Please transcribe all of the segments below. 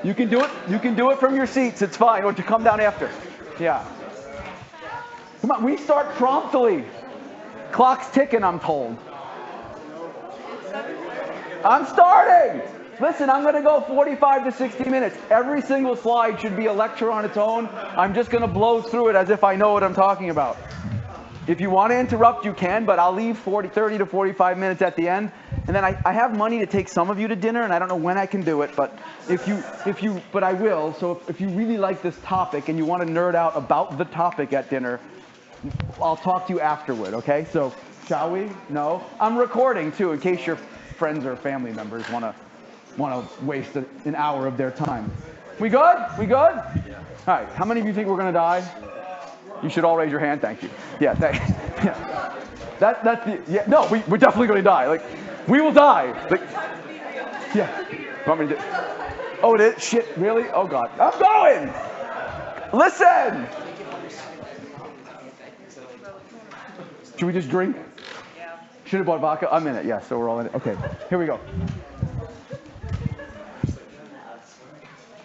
You can do it. You can do it from your seats. It's fine. Or to come down after. Yeah. Come on. We start promptly. Clock's ticking, I'm told. I'm starting. Listen, I'm going to go 45 to 60 minutes. Every single slide should be a lecture on its own. I'm just going to blow through it as if I know what I'm talking about. If you want to interrupt, you can, but I'll leave 30 to 45 minutes at the end. And then I have money to take some of you to dinner, and I don't know when I can do it, but but I will. So if you really like this topic and you want to nerd out about the topic at dinner, I'll talk to you afterward, okay? So shall we? No? I'm recording too, in case your friends or family members want to waste an hour of their time. We good? We good? Yeah. All right. How many of you think we're going to die? You should all raise your hand. Thank you. Yeah. Yeah. That's the. Yeah. No, we're definitely going to die. Like, we will die. Like, yeah. Want me to do? Oh, it is? Shit. Really? Oh God. I'm going. Listen. Should we just drink? Yeah. Should have bought vodka. I'm in it. Yeah. So we're all in it. Okay. Here we go.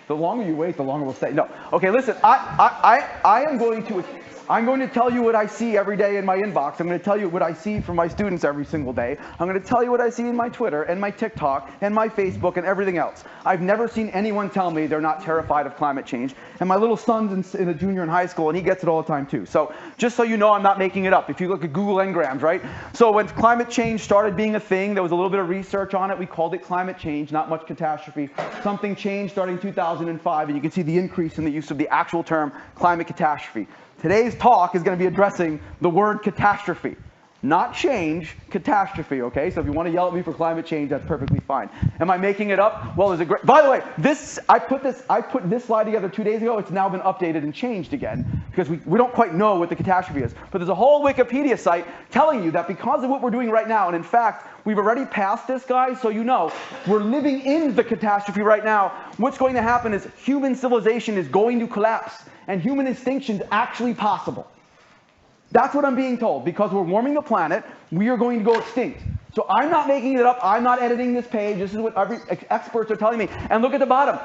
The longer you wait, the longer we'll stay. No. Okay, listen, I'm going to tell you what I see every day in my inbox. I'm going to tell you what I see from my students every single day. I'm going to tell you what I see in my Twitter and my TikTok and my Facebook and everything else. I've never seen anyone tell me they're not terrified of climate change. And my little son's in a junior in high school, and he gets it all the time too. So just so you know, I'm not making it up. If you look at Google Ngrams, right? So when climate change started being a thing, there was a little bit of research on it. We called it climate change, not much catastrophe. Something changed starting in 2005, and you can see the increase in the use of the actual term climate catastrophe. Today's talk is going to be addressing the word catastrophe. Not change, catastrophe, okay? So if you want to yell at me for climate change, that's perfectly fine. Am I making it up? Well, there's a great... By the way, I put this slide together 2 days ago. It's now been updated and changed again because we don't quite know what the catastrophe is. But there's a whole Wikipedia site telling you that because of what we're doing right now, and in fact, we've already passed this, guys, so you know, we're living in the catastrophe right now. What's going to happen is human civilization is going to collapse, and human extinction is actually possible. That's what I'm being told. Because we're warming the planet, we are going to go extinct. So I'm not making it up. I'm not editing this page. This is what experts are telling me. And look at the bottom.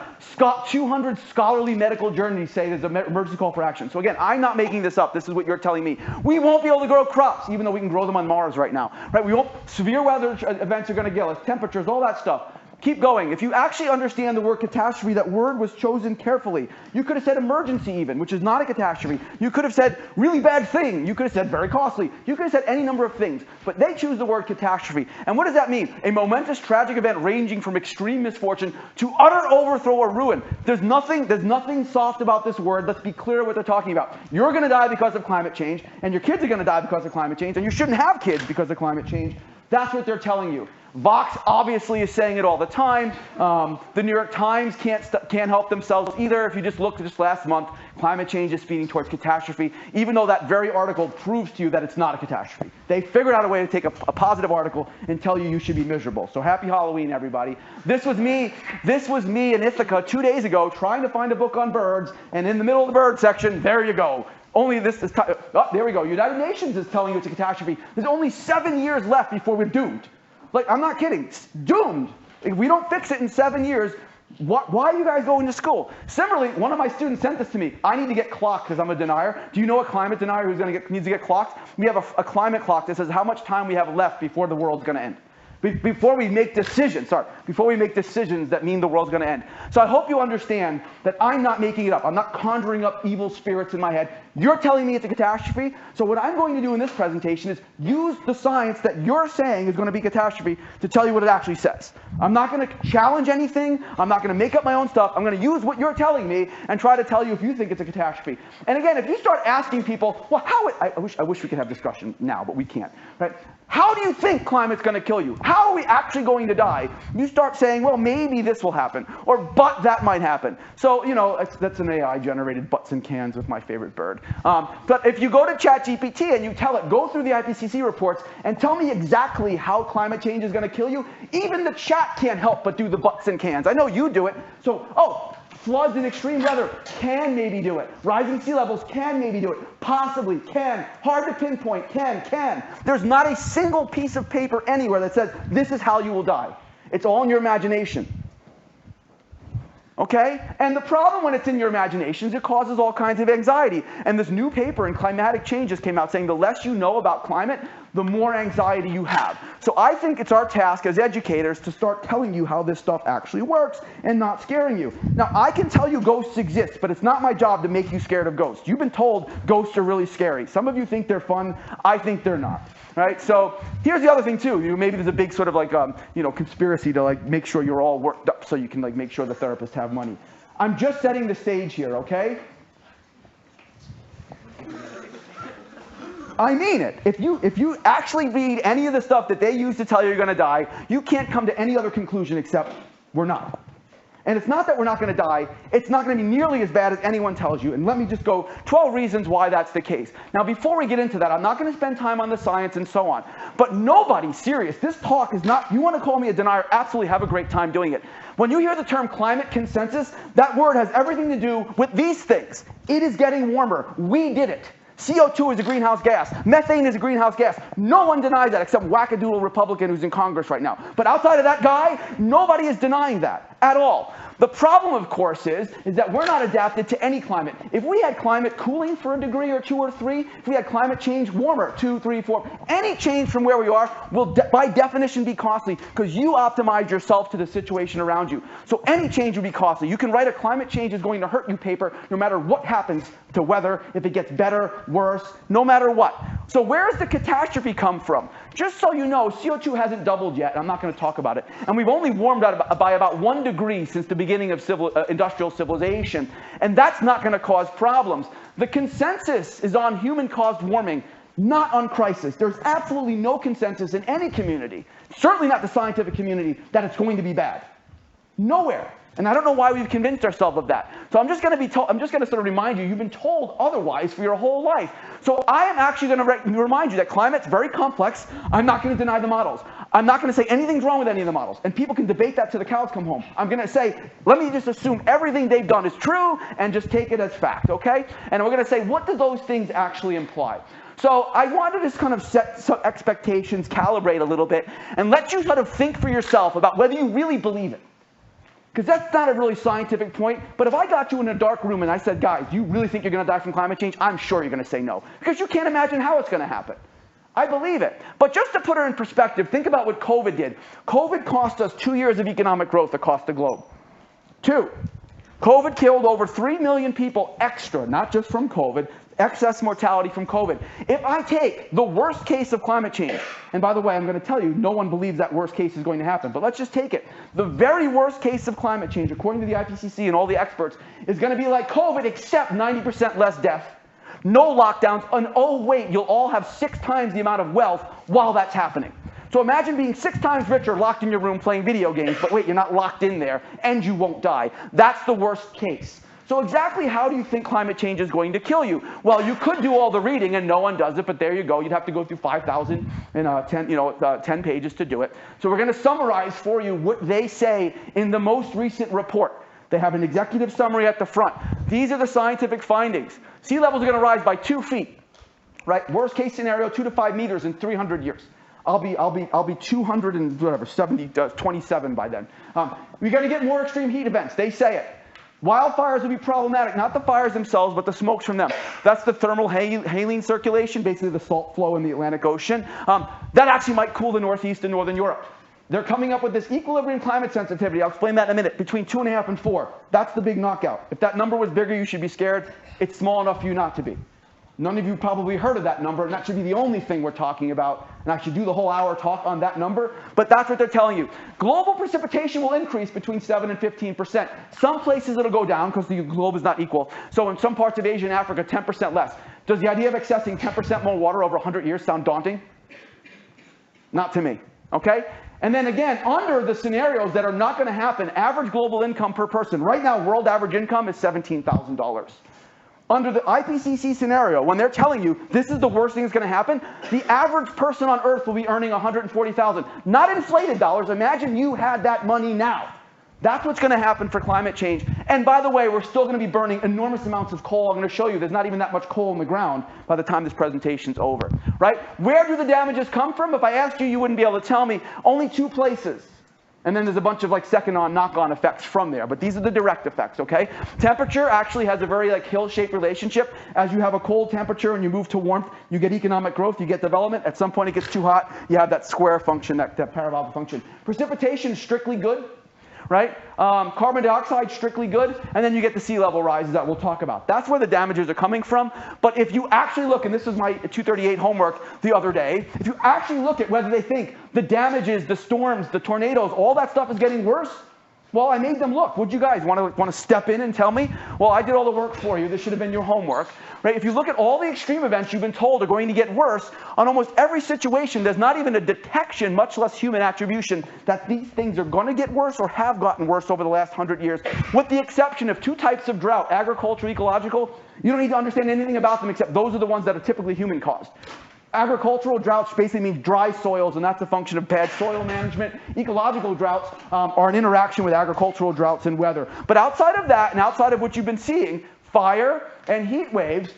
200 scholarly medical journals say there's an emergency call for action. So again, I'm not making this up. This is what you're telling me. We won't be able to grow crops, even though we can grow them on Mars right now. Right? We won't. Severe weather events are going to kill us. Temperatures, all that stuff. Keep going. If you actually understand the word catastrophe, that word was chosen carefully. You could have said emergency even, which is not a catastrophe. You could have said really bad thing. You could have said very costly. You could have said any number of things. But they choose the word catastrophe. And what does that mean? A momentous tragic event ranging from extreme misfortune to utter overthrow or ruin. There's nothing soft about this word. Let's be clear what they're talking about. You're going to die because of climate change, and your kids are going to die because of climate change, and you shouldn't have kids because of climate change. That's what they're telling you. Vox obviously is saying it all the time. The New York Times can't help themselves either. If you just look at just last month, climate change is feeding towards catastrophe, even though that very article proves to you that it's not a catastrophe. They figured out a way to take a positive article and tell you should be miserable. So happy Halloween, everybody. This was me in Ithaca 2 days ago trying to find a book on birds, and in the middle of the bird section, there you go. Only this is, there we go. United Nations is telling you it's a catastrophe. There's only 7 years left before we're doomed. Like, I'm not kidding. It's doomed. If we don't fix it in 7 years, why are you guys going to school? Similarly, one of my students sent this to me. I need to get clocked because I'm a denier. Do you know a climate denier who's needs to get clocked? We have a climate clock that says how much time we have left before the world's going to end. Before we make decisions that mean the world's going to end. So I hope you understand that I'm not making it up. I'm not conjuring up evil spirits in my head. You're telling me it's a catastrophe. So what I'm going to do in this presentation is use the science that you're saying is going to be catastrophe to tell you what it actually says. I'm not going to challenge anything. I'm not going to make up my own stuff. I'm going to use what you're telling me and try to tell you if you think it's a catastrophe. And again, if you start asking people, well, I wish we could have discussion now, but we can't. Right? How do you think climate's going to kill you? How are we actually going to die? You start saying, well, maybe this will happen, or but that might happen. So, you know, that's an AI-generated butts and cans with my favorite bird. But if you go to ChatGPT and you tell it, go through the IPCC reports and tell me exactly how climate change is going to kill you, even the chat can't help but do the butts and cans. I know you do it. So, floods and extreme weather can maybe do it. Rising sea levels can maybe do it. Possibly can. Hard to pinpoint. Can. There's not a single piece of paper anywhere that says this is how you will die. It's all in your imagination. Okay? And the problem when it's in your imaginations, it causes all kinds of anxiety. And this new paper in Climatic Changes came out saying the less you know about climate, the more anxiety you have. So I think it's our task as educators to start telling you how this stuff actually works and not scaring you. Now, I can tell you ghosts exist, but it's not my job to make you scared of ghosts. You've been told ghosts are really scary. Some of you think they're fun. I think they're not. Right? So here's the other thing too. Maybe there's a big sort of like conspiracy to like make sure you're all worked up so you can like make sure the therapists have money. I'm just setting the stage here, okay? I mean it. If you actually read any of the stuff that they use to tell you you're going to die, you can't come to any other conclusion except we're not. And it's not that we're not going to die, it's not going to be nearly as bad as anyone tells you. And let me just go 12 reasons why that's the case. Now, before we get into that, I'm not going to spend time on the science and so on. But nobody, serious, this talk is not, you want to call me a denier, absolutely have a great time doing it. When you hear the term climate consensus, that word has everything to do with these things. It is getting warmer. We did it. CO2 is a greenhouse gas. Methane is a greenhouse gas. No one denies that except wackadoodle Republican who's in Congress right now. But outside of that guy, nobody is denying that at all. The problem, of course, is that we're not adapted to any climate. If we had climate cooling for a degree or 2 or 3, if we had climate change warmer, 2, 3, 4, any change from where we are will by definition be costly because you optimize yourself to the situation around you. So any change would be costly. You can write a climate change is going to hurt you paper no matter what happens to weather, if it gets better, worse, no matter what. So where does the catastrophe come from? Just so you know, CO2 hasn't doubled yet. I'm not going to talk about it. And we've only warmed by about 1 degree since the beginning of industrial civilization. And that's not going to cause problems. The consensus is on human-caused warming, not on crisis. There's absolutely no consensus in any community, certainly not the scientific community, that it's going to be bad. Nowhere. And I don't know why we've convinced ourselves of that. So I'm just going to sort of remind you, you've been told otherwise for your whole life. So I am actually going to remind you that climate's very complex. I'm not going to deny the models. I'm not going to say anything's wrong with any of the models. And people can debate that till the cows come home. I'm going to say, let me just assume everything they've done is true and just take it as fact, okay? And we're going to say, what do those things actually imply? So I wanted to just kind of set some expectations, calibrate a little bit, and let you sort of think for yourself about whether you really believe it. Because that's not a really scientific point, but if I got you in a dark room and I said, guys, do you really think you're going to die from climate change? I'm sure you're going to say no, because you can't imagine how it's going to happen. I believe it. But just to put it in perspective, think about what COVID did. COVID cost us 2 years of economic growth across the globe. 2. COVID killed over 3 million people extra, not just from COVID, excess mortality from COVID. If I take the worst case of climate change, and by the way, I'm going to tell you, no one believes that worst case is going to happen, but let's just take it. The very worst case of climate change, according to the IPCC and all the experts, is going to be like COVID, except 90% less death, no lockdowns, and oh wait, you'll all have 6 times the amount of wealth while that's happening. So imagine being 6 times richer, locked in your room playing video games, but wait, you're not locked in there, and you won't die. That's the worst case. So exactly how do you think climate change is going to kill you? Well, you could do all the reading, and no one does it, but there you go. You'd have to go through 5,000 and 10 pages to do it. So we're going to summarize for you what they say in the most recent report. They have an executive summary at the front. These are the scientific findings. Sea levels are going to rise by 2 feet, right? Worst case scenario, 2 to 5 meters in 300 years. I'll be 27 by then. We're going to get more extreme heat events. They say it. Wildfires will be problematic, not the fires themselves, but the smokes from them. That's the thermal haline circulation, basically the salt flow in the Atlantic Ocean. That actually might cool the Northeast and Northern Europe. They're coming up with this equilibrium climate sensitivity. I'll explain that in a minute, between 2.5 and 4. That's the big knockout. If that number was bigger, you should be scared. It's small enough for you not to be. None of you probably heard of that number, and that should be the only thing we're talking about. And I should do the whole hour talk on that number, but that's what they're telling you. Global precipitation will increase between 7 and 15%. Some places it'll go down because the globe is not equal. So in some parts of Asia and Africa, 10% less. Does the idea of accessing 10% more water over 100 years sound daunting? Not to me, okay? And then again, under the scenarios that are not going to happen, average global income per person, right now world average income is $17,000. Under the IPCC scenario, when they're telling you this is the worst thing that's going to happen, the average person on Earth will be earning $140,000. Not inflated dollars. Imagine you had that money now. That's what's going to happen for climate change. And by the way, we're still going to be burning enormous amounts of coal. I'm going to show you there's not even that much coal in the ground by the time this presentation's over. Right? Where do the damages come from? If I asked you, you wouldn't be able to tell me. Only 2 places. And then there's a bunch of like second-on knock-on effects from there. But these are the direct effects, okay? Temperature actually has a very like hill-shaped relationship. As you have a cold temperature and you move to warmth, you get economic growth, you get development. At some point it gets too hot, you have that square function, that parabolic function. Precipitation is strictly good, right? Carbon dioxide, strictly good. And then you get the sea level rises that we'll talk about. That's where the damages are coming from. But if you actually look, and this is my 238 homework the other day, if you actually look at whether they think the damages, the storms, the tornadoes, all that stuff is getting worse, well, I made them look. Would you guys want to step in and tell me? Well, I did all the work for you. This should have been your homework. Right? If you look at all the extreme events you've been told are going to get worse, on almost every situation, there's not even a detection, much less human attribution, that these things are going to get worse or have gotten worse over the last 100 years, with the exception of two types of drought, agricultural, ecological. You don't need to understand anything about them except those are the ones that are typically human-caused. Agricultural droughts basically means dry soils, and that's a function of bad soil management. Ecological droughts are an interaction with agricultural droughts and weather. But outside of that, and outside of what you've been seeing, fire and heat waves,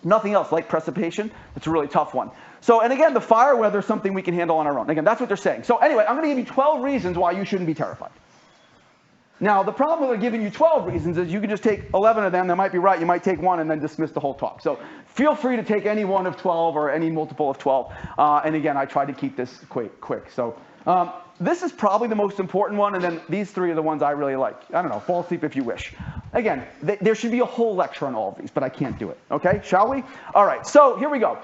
nothing else, like precipitation, it's a really tough one. So, and again, the fire weather is something we can handle on our own. Again, that's what they're saying. So anyway, I'm going to give you 12 reasons why you shouldn't be terrified. Now, the problem with giving you 12 reasons is you can just take 11 of them, that might be right, you might take one and then dismiss the whole talk. So feel free to take any one of 12 or any multiple of 12. And again, I tried to keep this quick. So this is probably the most important one, and then these three are the ones I really like. I don't know, fall asleep if you wish. Again, there should be a whole lecture on all of these, but I can't do it. Okay, shall we? All right, so here we go.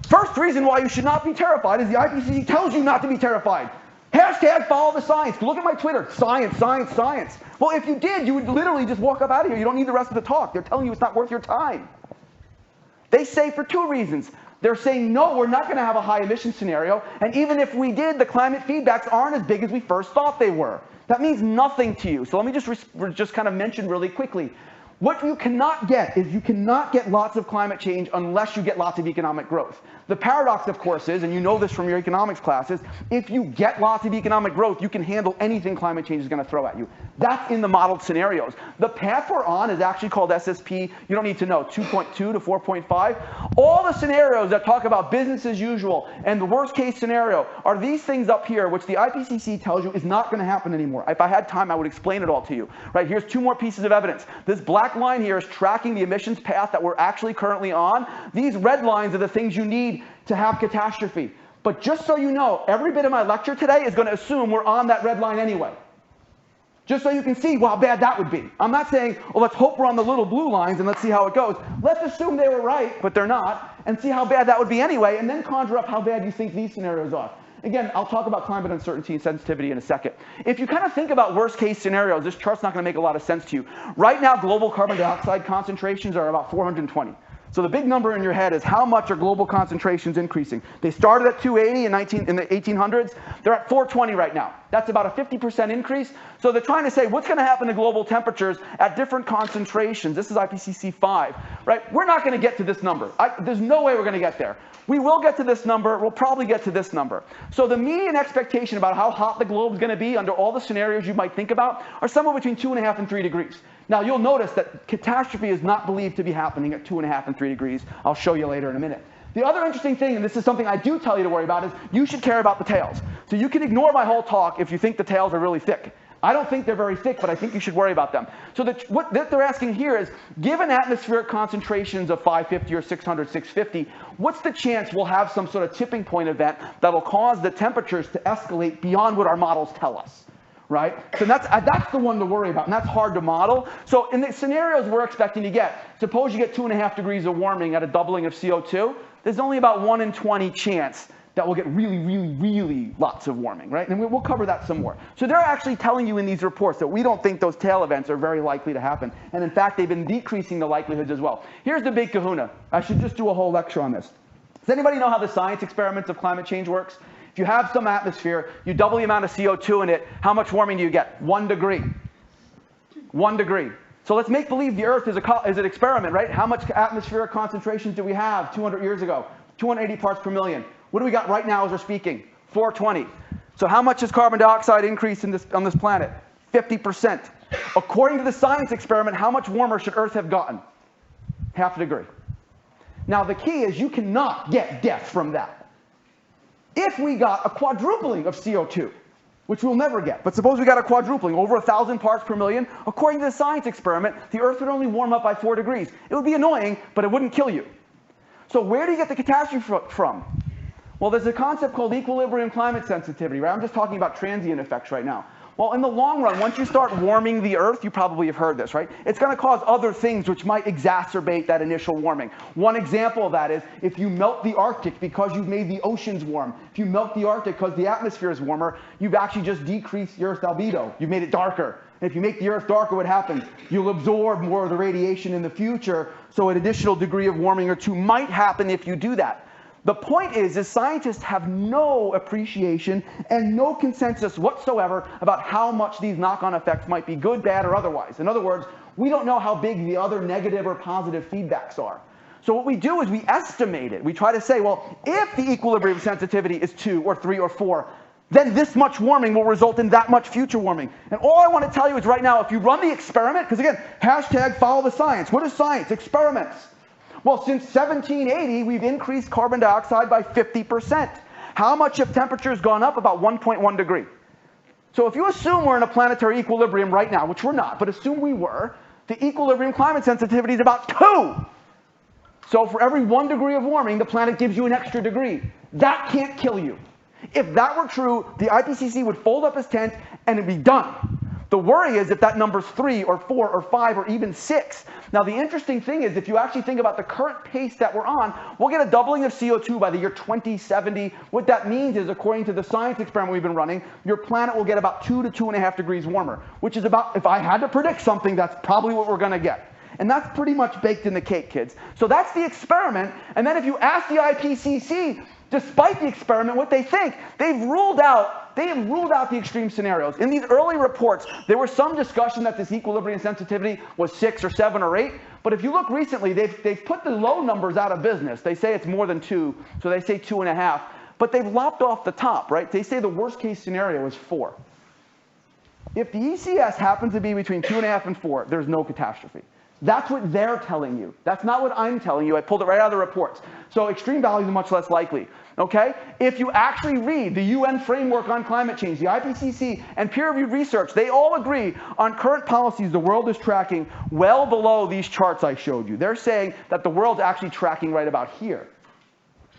First reason why you should not be terrified is the IPCC tells you not to be terrified. Hashtag follow the science. Look at my Twitter. Science, science, science. Well, if you did, you would literally just walk up out of here. You don't need the rest of the talk. They're telling you it's not worth your time. They say for two reasons. They're saying, no, we're not going to have a high emission scenario. And even if we did, the climate feedbacks aren't as big as we first thought they were. That means nothing to you. So let me just kind of mention really quickly. What you cannot get is you cannot get lots of climate change unless you get lots of economic growth. The paradox, of course, is, and you know this from your economics classes, if you get lots of economic growth, you can handle anything climate change is going to throw at you. That's in the modeled scenarios. The path we're on is actually called SSP, you don't need to know, 2.2 to 4.5. All the scenarios that talk about business as usual and the worst case scenario are these things up here, which the IPCC tells you is not going to happen anymore. If I had time, I would explain it all to you. Right, here's two more pieces of evidence. This black line here is tracking the emissions path that we're actually currently on. These red lines are the things you need to have catastrophe. But just so you know, every bit of my lecture today is going to assume we're on that red line anyway. Just so you can see how bad that would be. I'm not saying, well, let's hope we're on the little blue lines and let's see how it goes. Let's assume they were right, but they're not, and see how bad that would be anyway, and then conjure up how bad you think these scenarios are. Again, I'll talk about climate uncertainty and sensitivity in a second. If you kind of think about worst case scenarios, this chart's not going to make a lot of sense to you. Right now, global carbon dioxide concentrations are about 420. So the big number in your head is how much are global concentrations increasing? They started at 280 in the 1800s. They're at 420 right now. That's about a 50% increase. So they're trying to say, what's going to happen to global temperatures at different concentrations? This is IPCC 5, right? We're not going to get to this number. There's no way we're going to get there. We will get to this number. We'll probably get to this number. So the median expectation about how hot the globe is going to be under all the scenarios you might think about are somewhere between 2.5 and 3 degrees. Now, you'll notice that catastrophe is not believed to be happening at 2.5 and 3 degrees. I'll show you later in a minute. The other interesting thing, and this is something I do tell you to worry about, is you should care about the tails. So you can ignore my whole talk if you think the tails are really thick. I don't think they're very thick, but I think you should worry about them. So what they're asking here is, given atmospheric concentrations of 550 or 600, 650, what's the chance we'll have some sort of tipping point event that'll cause the temperatures to escalate beyond what our models tell us? Right? So that's the one to worry about, and that's hard to model. So in the scenarios we're expecting to get, suppose you get 2.5 degrees of warming at a doubling of CO2, there's only about 1 in 20 chance that we'll get really, really, really lots of warming, right? And we'll cover that some more. So they're actually telling you in these reports that we don't think those tail events are very likely to happen. And in fact, they've been decreasing the likelihoods as well. Here's the big kahuna. I should just do a whole lecture on this. Does anybody know how the science experiments of climate change works? If you have some atmosphere, you double the amount of CO2 in it, how much warming do you get? 1 degree. 1 degree. So let's make believe the Earth is an experiment, right? How much atmospheric concentrations did we have 200 years ago? 280 parts per million. What do we got right now as we're speaking? 420. So how much has carbon dioxide increased on this planet? 50%. According to the science experiment, how much warmer should Earth have gotten? Half a degree. Now the key is you cannot get death from that. If we got a quadrupling of CO2, which we'll never get. But suppose we got a quadrupling, over 1,000 parts per million. According to the science experiment, the Earth would only warm up by 4 degrees. It would be annoying, but it wouldn't kill you. So where do you get the catastrophe from? Well, there's a concept called equilibrium climate sensitivity, right? I'm just talking about transient effects right now. Well, in the long run, once you start warming the Earth, you probably have heard this, right? It's going to cause other things which might exacerbate that initial warming. One example of that is if you melt the Arctic because you've made the oceans warm. If you melt the Arctic because the atmosphere is warmer, you've actually just decreased the Earth's albedo. You've made it darker. And if you make the Earth darker, what happens? You'll absorb more of the radiation in the future, so an additional degree of warming or two might happen if you do that. The point is scientists have no appreciation and no consensus whatsoever about how much these knock-on effects might be good, bad, or otherwise. In other words, we don't know how big the other negative or positive feedbacks are. So what we do is we estimate it. We try to say, well, if the equilibrium sensitivity is 2 or 3 or 4, then this much warming will result in that much future warming. And all I want to tell you is right now, if you run the experiment, because again, hashtag follow the science. What is science? Experiments. Well, since 1780, we've increased carbon dioxide by 50%. How much have temperatures gone up? About 1.1 degree. So if you assume we're in a planetary equilibrium right now, which we're not, but assume we were, the equilibrium climate sensitivity is about 2. So for every 1 degree of warming, the planet gives you an extra degree. That can't kill you. If that were true, the IPCC would fold up its tent and it'd be done. The worry is if that number's 3 or 4 or 5 or even 6. Now the interesting thing is if you actually think about the current pace that we're on, we'll get a doubling of CO2 by the year 2070. What that means is, according to the science experiment we've been running, your planet will get about 2 to 2.5 degrees warmer, which is about, if I had to predict something, that's probably what we're going to get. And that's pretty much baked in the cake, kids. So that's the experiment. And then if you ask the IPCC, despite the experiment, what they think, they have ruled out the extreme scenarios. In these early reports, there was some discussion that this equilibrium sensitivity was 6 or 7 or 8. But if you look recently, they've put the low numbers out of business. They say it's more than 2, so they say 2.5. But they've lopped off the top, right? They say the worst case scenario is 4. If the ECS happens to be between 2.5 and 4, there's no catastrophe. That's what they're telling you. That's not what I'm telling you. I pulled it right out of the reports. So extreme values are much less likely. Okay? If you actually read the UN framework on climate change, the IPCC, and peer-reviewed research, they all agree on current policies the world is tracking well below these charts I showed you. They're saying that the world's actually tracking right about here.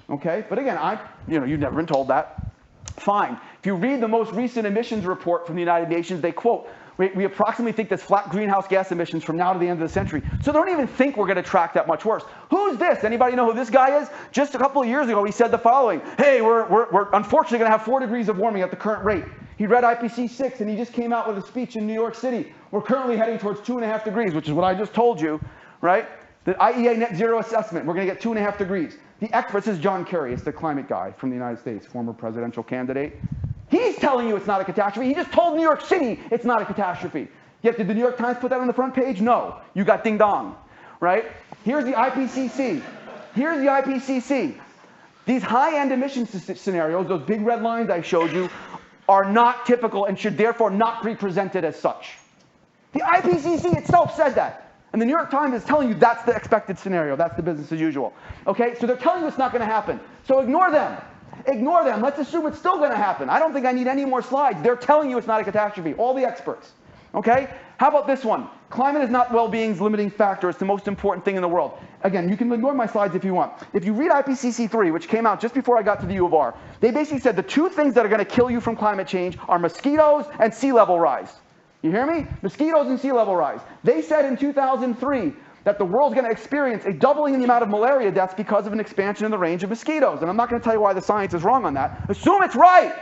Okay? But again, you've never been told that. Fine. If you read the most recent emissions report from the United Nations, they quote, we approximately think that's flat greenhouse gas emissions from now to the end of the century. So they don't even think we're going to track that much worse. Who's this? Anybody know who this guy is? Just a couple of years ago, he said the following. Hey, we're unfortunately going to have 4 degrees of warming at the current rate. He read IPCC, and he just came out with a speech in New York City. We're currently heading towards 2.5 degrees, which is what I just told you, right? The IEA net zero assessment, we're going to get 2.5 degrees. The experts, this is John Kerry, it's the climate guy from the United States, former presidential candidate. He's telling you it's not a catastrophe. He just told New York City it's not a catastrophe. Yet did the New York Times put that on the front page? No. You got ding dong, right? Here's the IPCC. Here's the IPCC. These high-end emission scenarios, those big red lines I showed you, are not typical and should therefore not be presented as such. The IPCC itself said that. And the New York Times is telling you that's the expected scenario. That's the business as usual. Okay? So they're telling you it's not going to happen. So ignore them. Ignore them. Let's assume it's still going to happen. I don't think I need any more slides. They're telling you it's not a catastrophe. All the experts. Okay? How about this one? Climate is not well-being's limiting factor. It's the most important thing in the world. Again, you can ignore my slides if you want. If you read IPCC 3, which came out just before I got to the U of R, they basically said the 2 things that are going to kill you from climate change are mosquitoes and sea level rise. You hear me? Mosquitoes and sea level rise. They said in 2003 that the world's going to experience a doubling in the amount of malaria deaths because of an expansion in the range of mosquitoes. And I'm not going to tell you why the science is wrong on that. Assume it's right.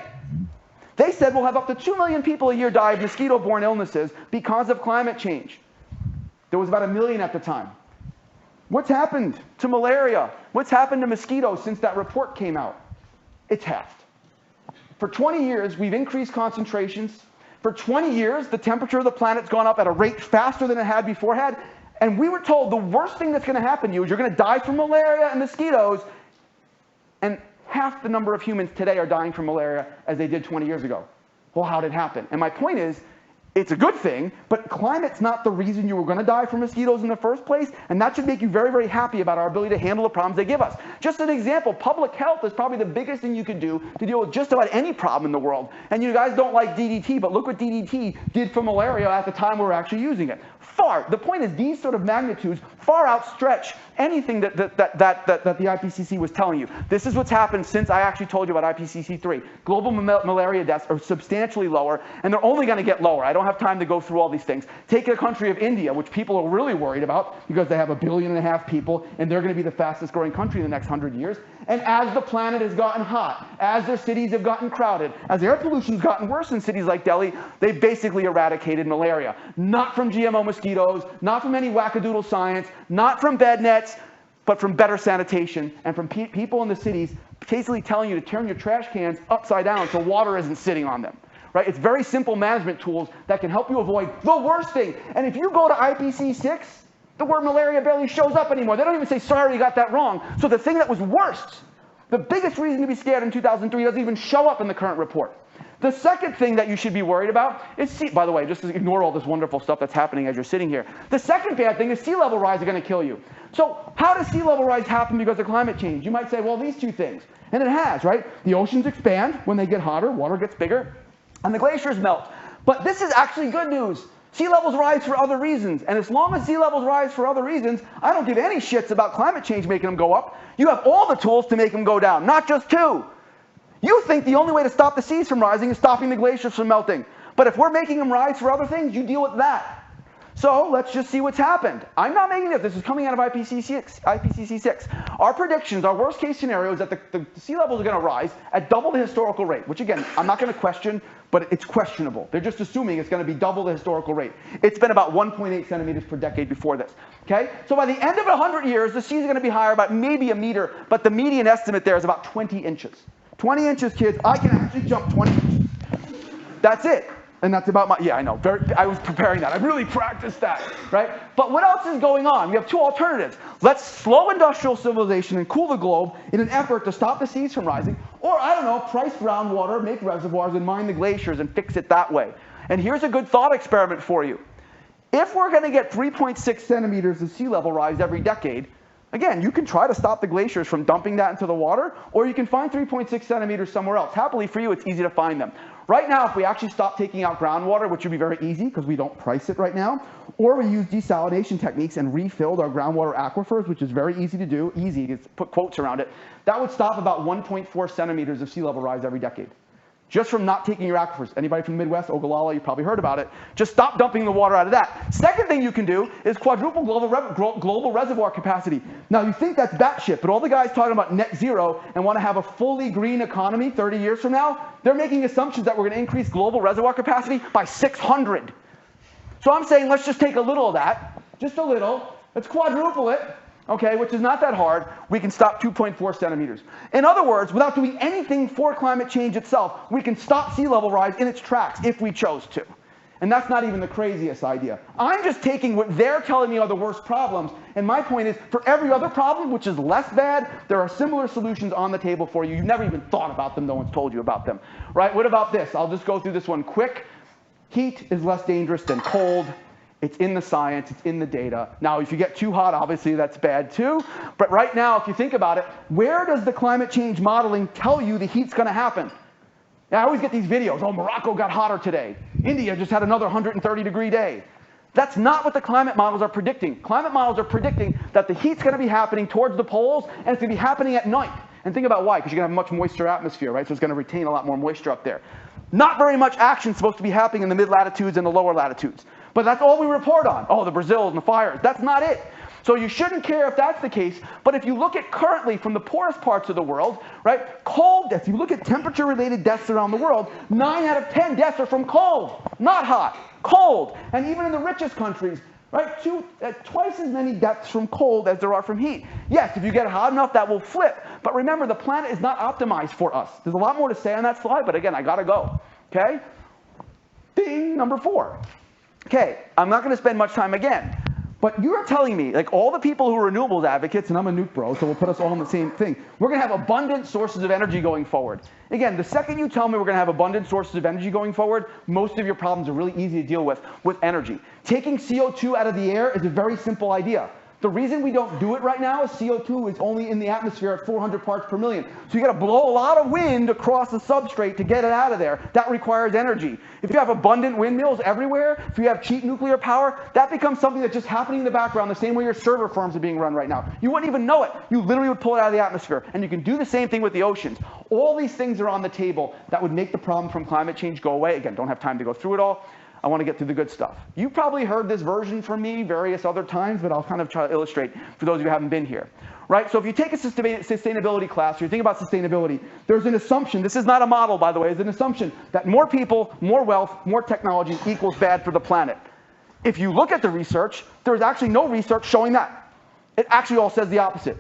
They said we'll have up to 2 million people a year die of mosquito-borne illnesses because of climate change. There was about 1 million at the time. What's happened to malaria? What's happened to mosquitoes since that report came out? It's halved. For 20 years, we've increased concentrations. For 20 years, the temperature of the planet's gone up at a rate faster than it had before had. And we were told the worst thing that's going to happen to you is you're going to die from malaria and mosquitoes. And half the number of humans today are dying from malaria as they did 20 years ago. Well, how did it happen? And my point is, it's a good thing, but climate's not the reason you were going to die from mosquitoes in the first place, and that should make you very, very happy about our ability to handle the problems they give us. Just an example, public health is probably the biggest thing you can do to deal with just about any problem in the world. And you guys don't like DDT, but look what DDT did for malaria at the time we were actually using it. The point is, these sort of magnitudes far outstretch anything that the IPCC was telling you. This is what's happened since I actually told you about IPCC 3. Global malaria deaths are substantially lower, and they're only going to get lower. I don't have time to go through all these things. Take the country of India, which people are really worried about because they have 1.5 billion people, and they're going to be the fastest growing country in the next 100 years. And as the planet has gotten hot, as their cities have gotten crowded, as air pollution's gotten worse in cities like Delhi, they've basically eradicated malaria. Not from GMO mosquitoes, not from any wackadoodle science, not from bed nets, but from better sanitation and from people in the cities basically telling you to turn your trash cans upside down so water isn't sitting on them. Right? It's very simple management tools that can help you avoid the worst thing. And if you go to IPC6, the word malaria barely shows up anymore. They don't even say, sorry, you got that wrong. So the thing that was worst, the biggest reason to be scared in 2003 doesn't even show up in the current report. The second thing that you should be worried about is by the way, just ignore all this wonderful stuff that's happening as you're sitting here. The second bad thing is sea level rise are going to kill you. So how does sea level rise happen because of climate change? You might say, well, these two things. And it has, right? The oceans expand when they get hotter, water gets bigger, and the glaciers melt. But this is actually good news. Sea levels rise for other reasons. And as long as sea levels rise for other reasons, I don't give any shits about climate change making them go up. You have all the tools to make them go down, not just two. You think the only way to stop the seas from rising is stopping the glaciers from melting. But if we're making them rise for other things, you deal with that. So let's just see what's happened. I'm not making this. This is coming out of IPCC 6. Our predictions, our worst case scenario is that the sea levels are going to rise at double the historical rate, which again, I'm not going to question, but it's questionable. They're just assuming it's going to be double the historical rate. It's been about 1.8 centimeters per decade before this. Okay? So by the end of 100 years, the seas are going to be higher about maybe a meter, but the median estimate there is about 20 inches. 20 inches, kids. I can actually jump 20 inches. That's it. And that's about my, yeah, I know. I was preparing that. I really practiced that, right? But what else is going on? We have two alternatives. Let's slow industrial civilization and cool the globe in an effort to stop the seas from rising. Or, I don't know, price groundwater, make reservoirs, and mine the glaciers and fix it that way. And here's a good thought experiment for you. If we're going to get 3.6 centimeters of sea level rise every decade, again, you can try to stop the glaciers from dumping that into the water, or you can find 3.6 centimeters somewhere else. Happily for you, it's easy to find them. Right now, if we actually stop taking out groundwater, which would be very easy because we don't price it right now, or we use desalination techniques and refilled our groundwater aquifers, which is very easy to do, easy to put quotes around it, that would stop about 1.4 centimeters of sea level rise every decade. Just from not taking your aquifers. Anybody from the Midwest, Ogallala, you probably heard about it. Just stop dumping the water out of that. Second thing you can do is quadruple global reservoir capacity. Now, you think that's batshit, but all the guys talking about net zero and want to have a fully green economy 30 years from now, they're making assumptions that we're going to increase global reservoir capacity by 600. So I'm saying let's just take a little of that, just a little. Let's quadruple it. Okay, which is not that hard, we can stop 2.4 centimeters. In other words, without doing anything for climate change itself, we can stop sea level rise in its tracks if we chose to. And that's not even the craziest idea. I'm just taking what they're telling me are the worst problems, and my point is, for every other problem, which is less bad, there are similar solutions on the table for you. You've never even thought about them, no one's told you about them. Right, what about this? I'll just go through this one quick. Heat is less dangerous than cold. It's in the science, it's in the data. Now, if you get too hot, obviously that's bad too. But right now, if you think about it, where does the climate change modeling tell you the heat's going to happen? Now, I always get these videos, oh, Morocco got hotter today. India just had another 130-degree day. That's not what the climate models are predicting. Climate models are predicting that the heat's going to be happening towards the poles, and it's going to be happening at night. And think about why, because you're going to have a much moister atmosphere, right? So it's going to retain a lot more moisture up there. Not very much action supposed to be happening in the mid-latitudes and the lower latitudes. But that's all we report on. Oh, the Brazils and the fires. That's not it. So you shouldn't care if that's the case. But if you look at currently from the poorest parts of the world, right, cold deaths, you look at temperature-related deaths around the world, 9 out of 10 deaths are from cold, not hot, cold. And even in the richest countries, right, twice as many deaths from cold as there are from heat. Yes, if you get hot enough, that will flip. But remember, the planet is not optimized for us. There's a lot more to say on that slide, but again, I gotta go. Okay? Ding, number 4. Okay, I'm not going to spend much time again, But you're telling me, like all the people who are renewables advocates, and I'm a nuke bro, so we'll put us all in the same thing, we're going to have abundant sources of energy going forward. Again, the second you tell me we're going to have abundant sources of energy going forward, most of your problems are really easy to deal with energy. Taking CO2 out of the air is a very simple idea. The reason we don't do it right now is CO2 is only in the atmosphere at 400 parts per million. So you got to blow a lot of wind across the substrate to get it out of there. That requires energy. If you have abundant windmills everywhere, if you have cheap nuclear power, that becomes something that's just happening in the background the same way your server farms are being run right now. You wouldn't even know it. You literally would pull it out of the atmosphere. And you can do the same thing with the oceans. All these things are on the table that would make the problem from climate change go away. Again, don't have time to go through it all. I want to get through the good stuff. You probably heard this version from me various other times, but I'll kind of try to illustrate for those of you who haven't been here. Right? So if you take a sustainability class, or you think about sustainability, there's an assumption, this is not a model, by the way, it's an assumption that more people, more wealth, more technology equals bad for the planet. If you look at the research, there's actually no research showing that. It actually all says the opposite.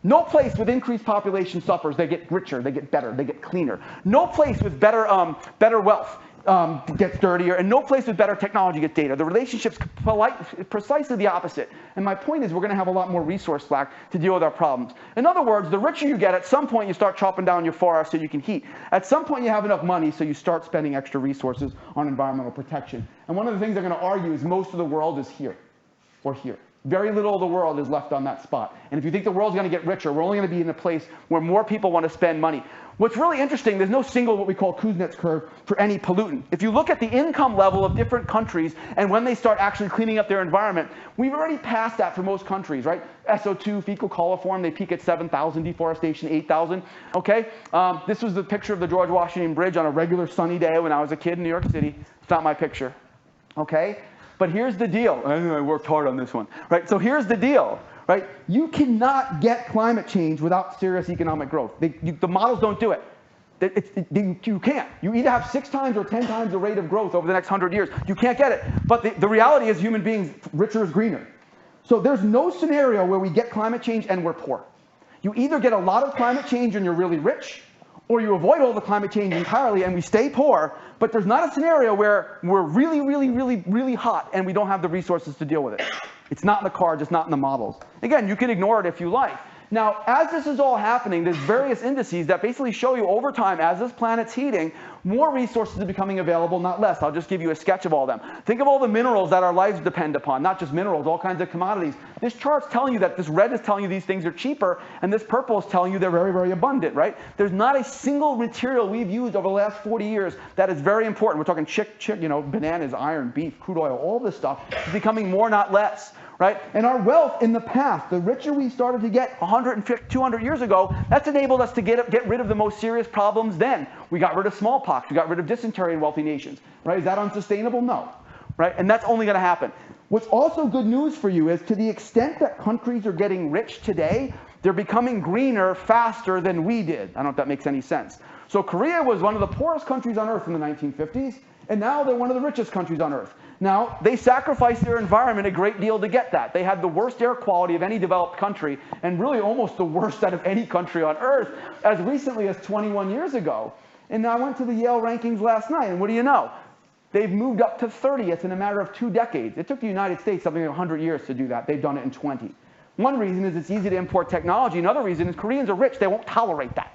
No place with increased population suffers. They get richer, they get better, they get cleaner. No place with better wealth gets dirtier, and no place with better technology gets data. The relationship's precisely the opposite. And my point is we're going to have a lot more resource lack to deal with our problems. In other words, the richer you get, at some point you start chopping down your forest so you can heat. At some point you have enough money so you start spending extra resources on environmental protection. And one of the things they're going to argue is most of the world is here, or here. Very little of the world is left on that spot. And if you think the world's going to get richer, we're only going to be in a place where more people want to spend money. What's really interesting, there's no single what we call Kuznets curve for any pollutant. If you look at the income level of different countries and when they start actually cleaning up their environment, we've already passed that for most countries, right? SO2, fecal coliform, they peak at 7,000, deforestation 8,000, okay? This was the picture of the George Washington Bridge on a regular sunny day when I was a kid in New York City. It's not my picture, okay? But here's the deal. I worked hard on this one, right? So here's the deal, right? You cannot get climate change without serious economic growth. The models don't do it. You can't. You either have 6 times or 10 times the rate of growth over the next 100 years. You can't get it. But the reality is human beings, richer is greener. So there's no scenario where we get climate change and we're poor. You either get a lot of climate change and you're really rich, or you avoid all the climate change entirely and we stay poor, but there's not a scenario where we're really, really, really, really hot and we don't have the resources to deal with it. It's not in the cards, it's not in the models. Again, you can ignore it if you like. Now, as this is all happening, there's various indices that basically show you over time, as this planet's heating, more resources are becoming available, not less. I'll just give you a sketch of all of them. Think of all the minerals that our lives depend upon, not just minerals, all kinds of commodities. This chart's telling you that this red is telling you these things are cheaper, and this purple is telling you they're very, very abundant, right? There's not a single material we've used over the last 40 years that is very important. We're talking bananas, iron, beef, crude oil, all this stuff is becoming more, not less. Right? And our wealth in the past, the richer we started to get 150, 200 years ago, that's enabled us to get rid of the most serious problems then. We got rid of smallpox. We got rid of dysentery in wealthy nations. Right? Is that unsustainable? No. Right? And that's only going to happen. What's also good news for you is to the extent that countries are getting rich today, they're becoming greener faster than we did. I don't know if that makes any sense. So Korea was one of the poorest countries on earth in the 1950s, and now they're one of the richest countries on earth. Now, they sacrificed their environment a great deal to get that. They had the worst air quality of any developed country, and really almost the worst out of any country on earth, as recently as 21 years ago. And I went to the Yale rankings last night, and what do you know? They've moved up to 30th in a matter of 2 decades. It took the United States something like 100 years to do that. They've done it in 20. One reason is it's easy to import technology. Another reason is Koreans are rich. They won't tolerate that.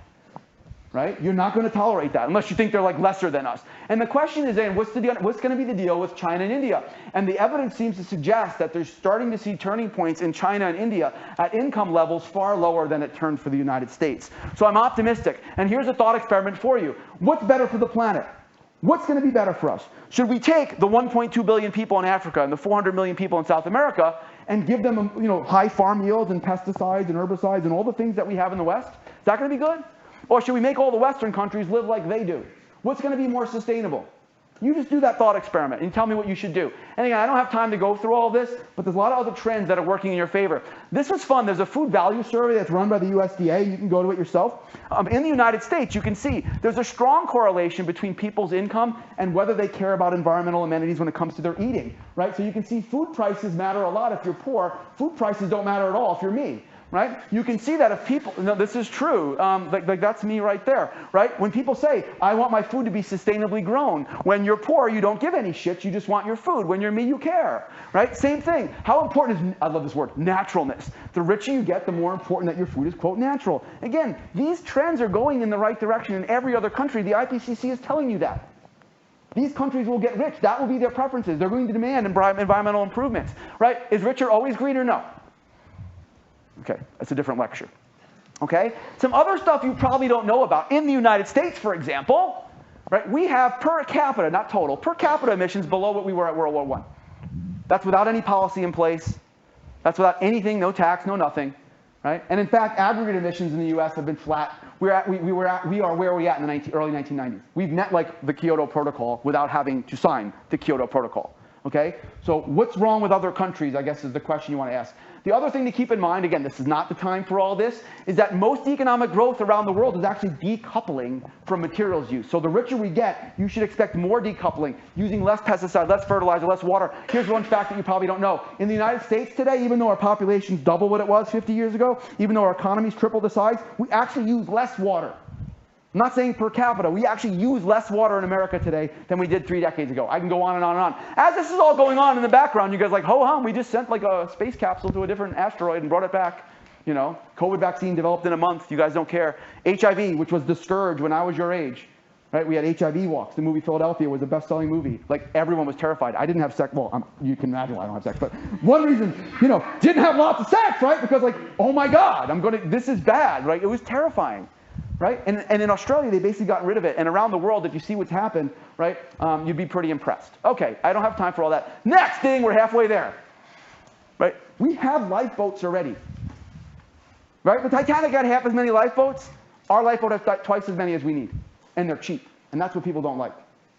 Right? You're not going to tolerate that unless you think they're like lesser than us. And the question is then, what's going to be the deal with China and India? And the evidence seems to suggest that they're starting to see turning points in China and India at income levels far lower than it turned for the United States. So I'm optimistic. And here's a thought experiment for you. What's better for the planet? What's going to be better for us? Should we take the 1.2 billion people in Africa and the 400 million people in South America and give them high farm yields and pesticides and herbicides and all the things that we have in the West? Is that going to be good? Or should we make all the Western countries live like they do? What's going to be more sustainable? You just do that thought experiment and tell me what you should do. And again, I don't have time to go through all this, but there's a lot of other trends that are working in your favor. This was fun. There's a food value survey that's run by the USDA. You can go to it yourself. In the United States, you can see there's a strong correlation between people's income and whether they care about environmental amenities when it comes to their eating. Right? So you can see food prices matter a lot if you're poor. Food prices don't matter at all if you're me. right? You can see that if people, no, this is true, like that's me right there, right? When people say, I want my food to be sustainably grown, when you're poor, you don't give any shit, you just want your food. When you're me, you care, right? Same thing. How important is, I love this word, naturalness. The richer you get, the more important that your food is, quote, natural. Again, these trends are going in the right direction in every other country. The IPCC is telling you that. These countries will get rich. That will be their preferences. They're going to demand environmental improvements, right? Is richer always greener? No. Okay, that's a different lecture. Okay? Some other stuff you probably don't know about. In the United States, for example, right, we have per capita, not total, per capita emissions below what we were at World War I. That's without any policy in place. That's without anything, no tax, no nothing. Right? And in fact, aggregate emissions in the US have been flat. We are where we at in the early 1990s. We've met like the Kyoto Protocol without having to sign the Kyoto Protocol. Okay? So what's wrong with other countries, I guess, is the question you want to ask. The other thing to keep in mind, again, this is not the time for all this, is that most economic growth around the world is actually decoupling from materials use. So the richer we get, you should expect more decoupling, using less pesticide, less fertilizer, less water. Here's one fact that you probably don't know. In the United States today, even though our population's double what it was 50 years ago, even though our economy's triple the size, we actually use less water. I'm not saying per capita. We actually use less water in America today than we did 3 decades ago. I can go on and on and on. As this is all going on in the background, you guys are like, ho-hum, we just sent like a space capsule to a different asteroid and brought it back. You know, COVID vaccine developed in a month. You guys don't care. HIV, which was the scourge when I was your age. Right? We had HIV walks. The movie Philadelphia was a best-selling movie. Like, everyone was terrified. I didn't have sex. Well, you can imagine why I don't have sex. But one reason, you know, didn't have lots of sex, right? Because like, oh my God, this is bad, right? It was terrifying. Right? And in Australia, they basically got rid of it. And around the world, if you see what's happened, right, you'd be pretty impressed. Okay, I don't have time for all that. Next thing, we're halfway there. Right? We have lifeboats already. Right? The Titanic had half as many lifeboats. Our lifeboat has twice as many as we need. And they're cheap. And that's what people don't like.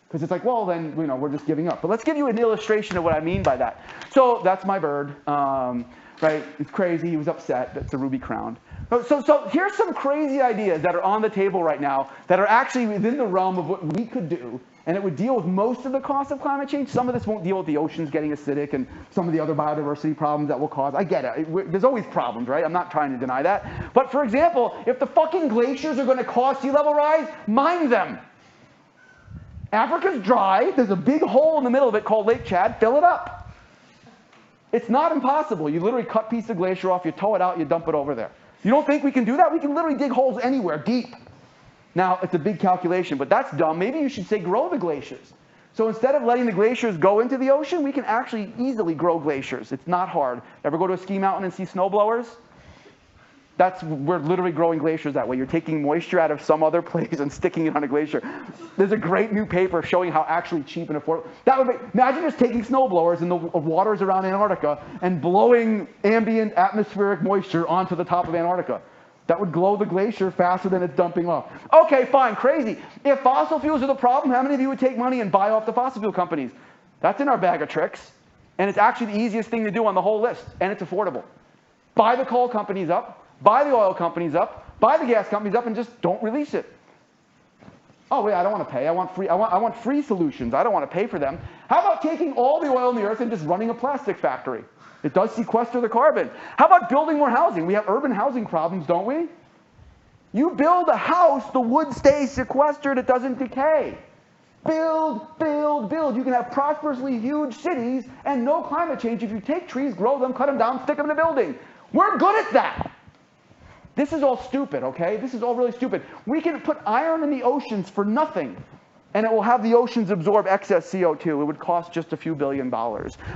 Because it's like, well, then, you know, we're just giving up. But let's give you an illustration of what I mean by that. So that's my bird. Right? It's crazy. He was upset. That's the ruby crowned. So here's some crazy ideas that are on the table right now that are actually within the realm of what we could do, and it would deal with most of the costs of climate change. Some of this won't deal with the oceans getting acidic and some of the other biodiversity problems that will cause. I get it. There's always problems, right? I'm not trying to deny that. But for example, if the fucking glaciers are going to cause sea level rise, mine them. Africa's dry. There's a big hole in the middle of it called Lake Chad. Fill it up. It's not impossible. You literally cut a piece of glacier off, you tow it out, you dump it over there. You don't think we can do that? We can literally dig holes anywhere, deep. Now, it's a big calculation, but that's dumb. Maybe you should say grow the glaciers. So instead of letting the glaciers go into the ocean, we can actually easily grow glaciers. It's not hard. Ever go to a ski mountain and see snowblowers? We're literally growing glaciers that way. You're taking moisture out of some other place and sticking it on a glacier. There's a great new paper showing how actually cheap and affordable. Imagine just taking snowblowers in the waters around Antarctica and blowing ambient atmospheric moisture onto the top of Antarctica. That would glow the glacier faster than it's dumping off. Okay, fine, crazy. If fossil fuels are the problem, how many of you would take money and buy off the fossil fuel companies? That's in our bag of tricks. And it's actually the easiest thing to do on the whole list. And it's affordable. Buy the coal companies up. Buy the oil companies up, buy the gas companies up, and just don't release it. Oh, wait, I don't want to pay. I want free solutions. I don't want to pay for them. How about taking all the oil in the earth and just running a plastic factory? It does sequester the carbon. How about building more housing? We have urban housing problems, don't we? You build a house, the wood stays sequestered, it doesn't decay. Build, build, build. You can have prosperously huge cities and no climate change if you take trees, grow them, cut them down, stick them in a building. We're good at that. This is all stupid, okay? This is all really stupid. We can put iron in the oceans for nothing, and it will have the oceans absorb excess CO2. It would cost just a few $1 billion.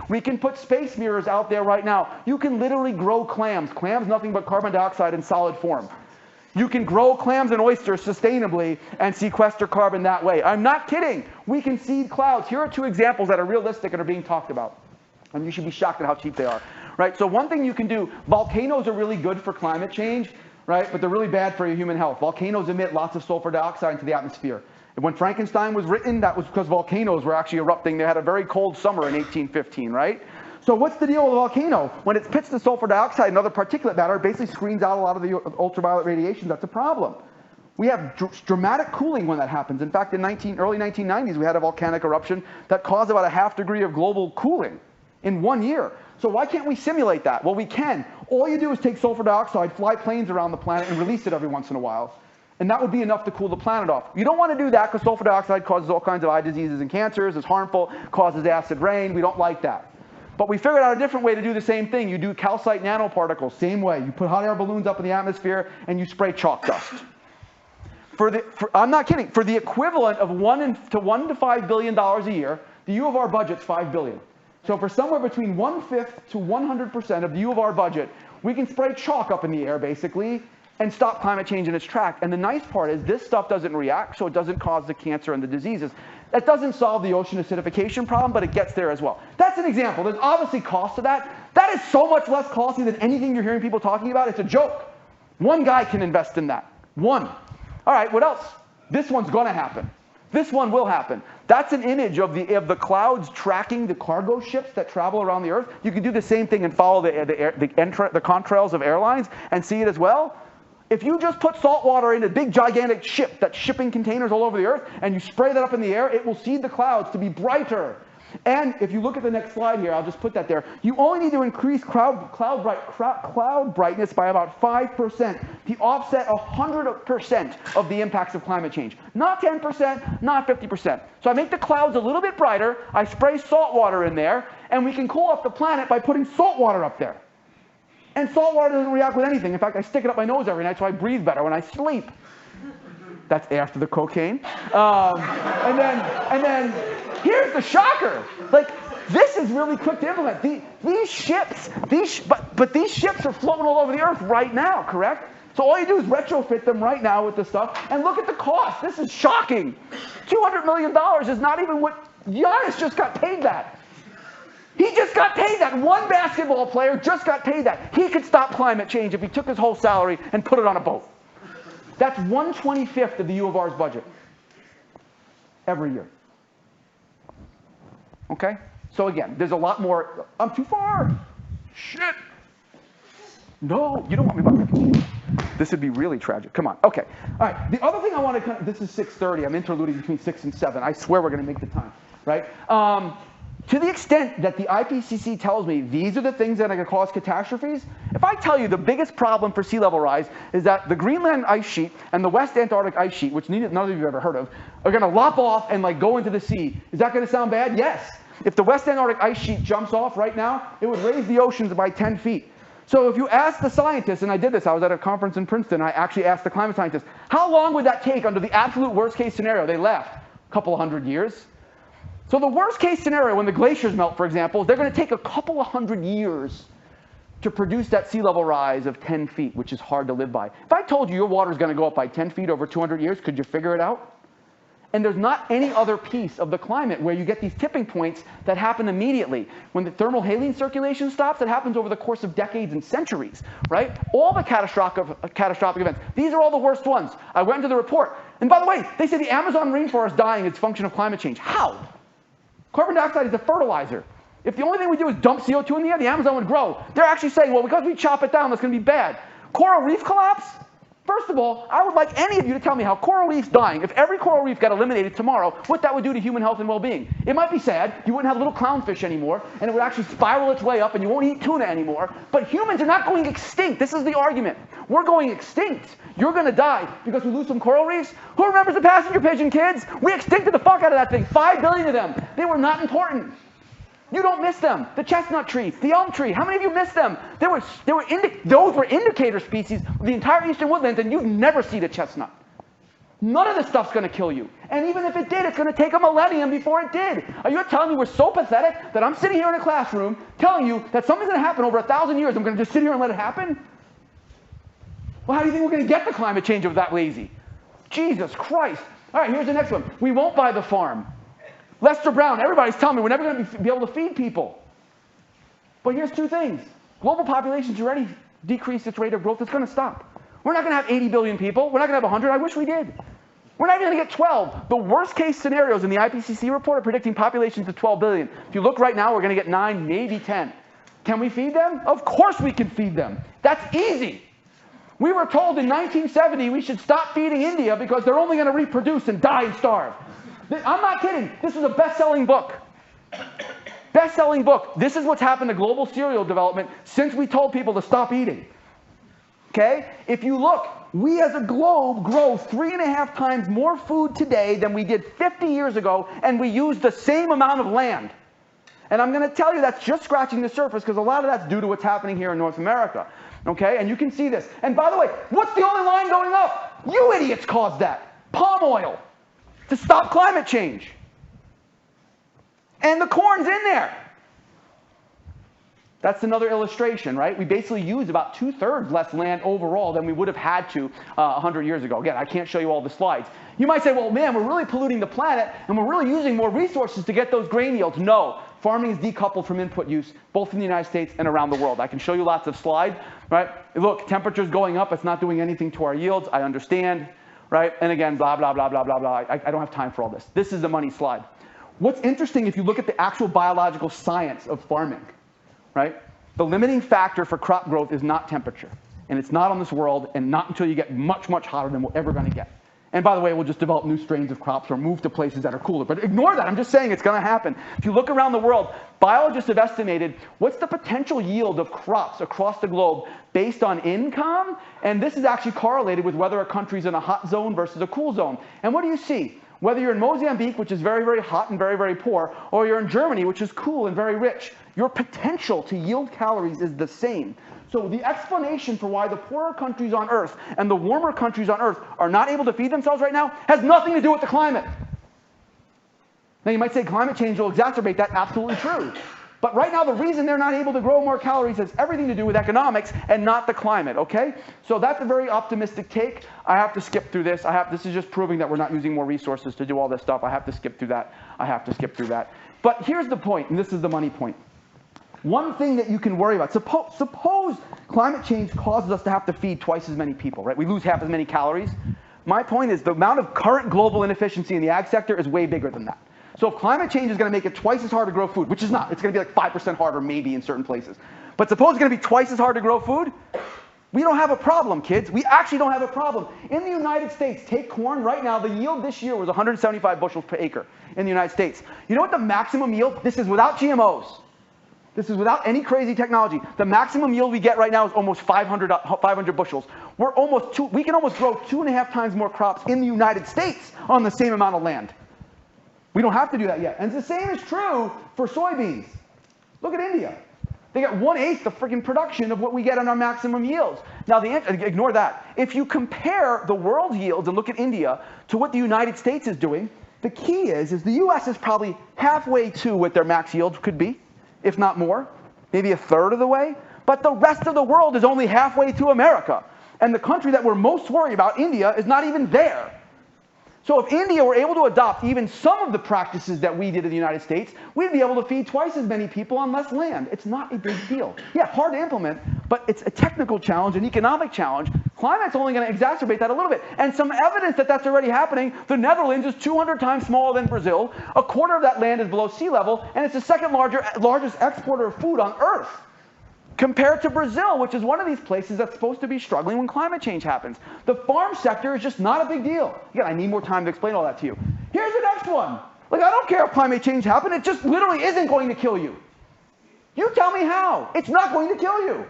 We can put space mirrors out there right now. You can literally grow clams. Clams, nothing but carbon dioxide in solid form. You can grow clams and oysters sustainably and sequester carbon that way. I'm not kidding. We can seed clouds. Here are 2 examples that are realistic and are being talked about. And you should be shocked at how cheap they are. Right? So one thing you can do, volcanoes are really good for climate change. Right? But they're really bad for your human health. Volcanoes emit lots of sulfur dioxide into the atmosphere. And when Frankenstein was written, that was because volcanoes were actually erupting. They had a very cold summer in 1815, right? So what's the deal with a volcano? When it spits the sulfur dioxide and other particulate matter, it basically screens out a lot of the ultraviolet radiation. That's a problem. We have dramatic cooling when that happens. In fact, in early 1990s, we had a volcanic eruption that caused about a ½ degree of global cooling in 1 year. So why can't we simulate that? Well, we can. All you do is take sulfur dioxide, fly planes around the planet, and release it every once in a while. And that would be enough to cool the planet off. You don't want to do that because sulfur dioxide causes all kinds of eye diseases and cancers, it's harmful, causes acid rain. We don't like that. But we figured out a different way to do the same thing. You do calcite nanoparticles, same way. You put hot air balloons up in the atmosphere and you spray chalk dust. I'm not kidding. For the equivalent of $1 to $5 billion a year, the U of R budget's $5 billion. So for somewhere between 1/5 to 100% of the U of R budget, we can spray chalk up in the air, basically, and stop climate change in its track. And the nice part is this stuff doesn't react, so it doesn't cause the cancer and the diseases. That doesn't solve the ocean acidification problem, but it gets there as well. That's an example. There's obviously cost to that. That is so much less costly than anything you're hearing people talking about. It's a joke. One guy can invest in that. One. All right, what else? This one's going to happen. This one will happen. That's an image of the clouds tracking the cargo ships that travel around the Earth. You can do the same thing and follow the contrails of airlines and see it as well. If you just put salt water in a big gigantic ship that's shipping containers all over the Earth and you spray that up in the air, it will seed the clouds to be brighter. And if you look at the next slide here, I'll just put that there. You only need to increase cloud brightness by about 5% to offset 100% of the impacts of climate change. Not 10%, not 50%. So I make the clouds a little bit brighter, I spray salt water in there, and we can cool off the planet by putting salt water up there. And salt water doesn't react with anything. In fact, I stick it up my nose every night so I breathe better when I sleep. That's after the cocaine. And then here's the shocker. Like, this is really quick to implement. These ships are floating all over the Earth right now, correct? So all you do is retrofit them right now with this stuff, and look at the cost. This is shocking. $200 million is not even what Giannis just got paid that. He just got paid that. One basketball player just got paid that. He could stop climate change if he took his whole salary and put it on a boat. That's 1/25 of the U of R's budget every year. Okay? So again, there's a lot more. I'm too far. Shit. No, you don't want me back. This would be really tragic. Come on. Okay. All right. The other thing I want to, this is 6:30. I'm interluding between 6 and 7. I swear we're going to make the time. Right? To the extent that the IPCC tells me these are the things that are going to cause catastrophes, if I tell you the biggest problem for sea level rise is that the Greenland ice sheet and the West Antarctic ice sheet, which none of you have ever heard of, are going to lop off and like go into the sea, is that going to sound bad? Yes. If the West Antarctic ice sheet jumps off right now, it would raise the oceans by 10 feet. So if you ask the scientists, and I did this, I was at a conference in Princeton, I actually asked the climate scientists, how long would that take under the absolute worst case scenario? They laughed. A couple of 100 years. So the worst case scenario, when the glaciers melt, for example, they're going to take a couple of 100 years to produce that sea level rise of 10 feet, which is hard to live by. If I told you your water is going to go up by 10 feet over 200 years, could you figure it out? And there's not any other piece of the climate where you get these tipping points that happen immediately. When the thermal haline circulation stops, it happens over the course of decades and centuries, right? All the catastrophic events. These are all the worst ones. I went into the report. And by the way, they say the Amazon rainforest dying is a function of climate change. How? Carbon dioxide is a fertilizer. If the only thing we do is dump CO2 in the air, the Amazon would grow. They're actually saying, well, because we chop it down, that's going to be bad. Coral reef collapse? First of all, I would like any of you to tell me how coral reef's dying. If every coral reef got eliminated tomorrow, what that would do to human health and well-being. It might be sad. You wouldn't have little clownfish anymore, and it would actually spiral its way up, and you won't eat tuna anymore. But humans are not going extinct. This is the argument. We're going extinct. You're going to die because we lose some coral reefs. Who remembers the passenger pigeon, kids? We extincted the fuck out of that thing. 5 billion of them. They were not important. You don't miss them. The chestnut tree, the elm tree. How many of you missed them? Those were indicator species of the entire eastern woodlands, and you've never seen a chestnut. None of this stuff's going to kill you. And even if it did, it's going to take a millennium before it did. Are you telling me we're so pathetic that I'm sitting here in a classroom telling you that something's going to happen over 1,000 years, I'm going to just sit here and let it happen? Well, how do you think we're going to get the climate change if we're that lazy? Jesus Christ. All right, here's the next one. We won't buy the farm. Lester Brown, everybody's telling me we're never going to be able to feed people. But here's two things. Global population's already decreased its rate of growth. It's going to stop. We're not going to have 80 billion people. We're not going to have 100. I wish we did. We're not even going to get 12. The worst case scenarios in the IPCC report are predicting populations of 12 billion. If you look right now, we're going to get 9, maybe 10. Can we feed them? Of course we can feed them. That's easy. We were told in 1970 we should stop feeding India because they're only going to reproduce and die and starve. I'm not kidding. This is a best-selling book. Best-selling book. This is what's happened to global cereal development since we told people to stop eating. Okay? If you look, we as a globe grow 3.5 times more food today than we did 50 years ago, and we use the same amount of land. And I'm going to tell you that's just scratching the surface, because a lot of that's due to what's happening here in North America. Okay? And you can see this. And by the way, what's the only line going up? You idiots caused that. Palm oil. To stop climate change. And the corn's in there. That's another illustration, right? We basically use about 2/3 less land overall than we would have had to 100 years ago. Again, I can't show you all the slides. You might say, well, man, we're really polluting the planet, and we're really using more resources to get those grain yields. No, farming is decoupled from input use, both in the United States and around the world. I can show you lots of slides, right? Look, temperature's going up. It's not doing anything to our yields. I understand, right? And again, blah, blah, blah, blah, blah, blah. I don't have time for all this. This is the money slide. What's interesting, if you look at the actual biological science of farming, right? The limiting factor for crop growth is not temperature. And it's not on this world, and not until you get much, much hotter than we're ever going to get. And by the way, we'll just develop new strains of crops or move to places that are cooler. But ignore that. I'm just saying it's going to happen. If you look around the world, biologists have estimated what's the potential yield of crops across the globe based on income. And this is actually correlated with whether a country's in a hot zone versus a cool zone. And what do you see? Whether you're in Mozambique, which is very, very hot and very, very poor, or you're in Germany, which is cool and very rich, your potential to yield calories is the same. So the explanation for why the poorer countries on Earth and the warmer countries on Earth are not able to feed themselves right now has nothing to do with the climate. Now you might say climate change will exacerbate that. Absolutely true. But right now the reason they're not able to grow more calories has everything to do with economics and not the climate, okay? So that's a very optimistic take. I have to skip through this. This is just proving that we're not using more resources to do all this stuff. I have to skip through that. But here's the point, and this is the money point. One thing that you can worry about, suppose climate change causes us to have to feed twice as many people, right? We lose half as many calories. My point is the amount of current global inefficiency in the ag sector is way bigger than that. So if climate change is going to make it twice as hard to grow food, which is not, it's going to be like 5% harder maybe in certain places. But suppose it's going to be twice as hard to grow food, we don't have a problem, kids. We actually don't have a problem. In the United States, take corn right now, the yield this year was 175 bushels per acre in the United States. You know what the maximum yield? This is without GMOs. This is without any crazy technology. The maximum yield we get right now is almost 500 bushels. We can almost grow 2.5 times more crops in the United States on the same amount of land. We don't have to do that yet. And the same is true for soybeans. Look at India. They get 1/8 the freaking production of what we get on our maximum yields. Now, ignore that. If you compare the world yields and look at India to what the United States is doing, the key is the US is probably halfway to what their max yield could be, if not more, maybe 1/3 of the way. But the rest of the world is only halfway to America. And the country that we're most worried about, India, is not even there. So if India were able to adopt even some of the practices that we did in the United States, we'd be able to feed twice as many people on less land. It's not a big deal. Yeah, hard to implement, but it's a technical challenge, an economic challenge. Climate's only going to exacerbate that a little bit. And some evidence that that's already happening. The Netherlands is 200 times smaller than Brazil. 1/4 of that land is below sea level, and it's the second largest exporter of food on Earth. Compared to Brazil, which is one of these places that's supposed to be struggling when climate change happens. The farm sector is just not a big deal. Again, I need more time to explain all that to you. Here's the next one. Like, I don't care if climate change happened. It just literally isn't going to kill you. You tell me how. It's not going to kill you.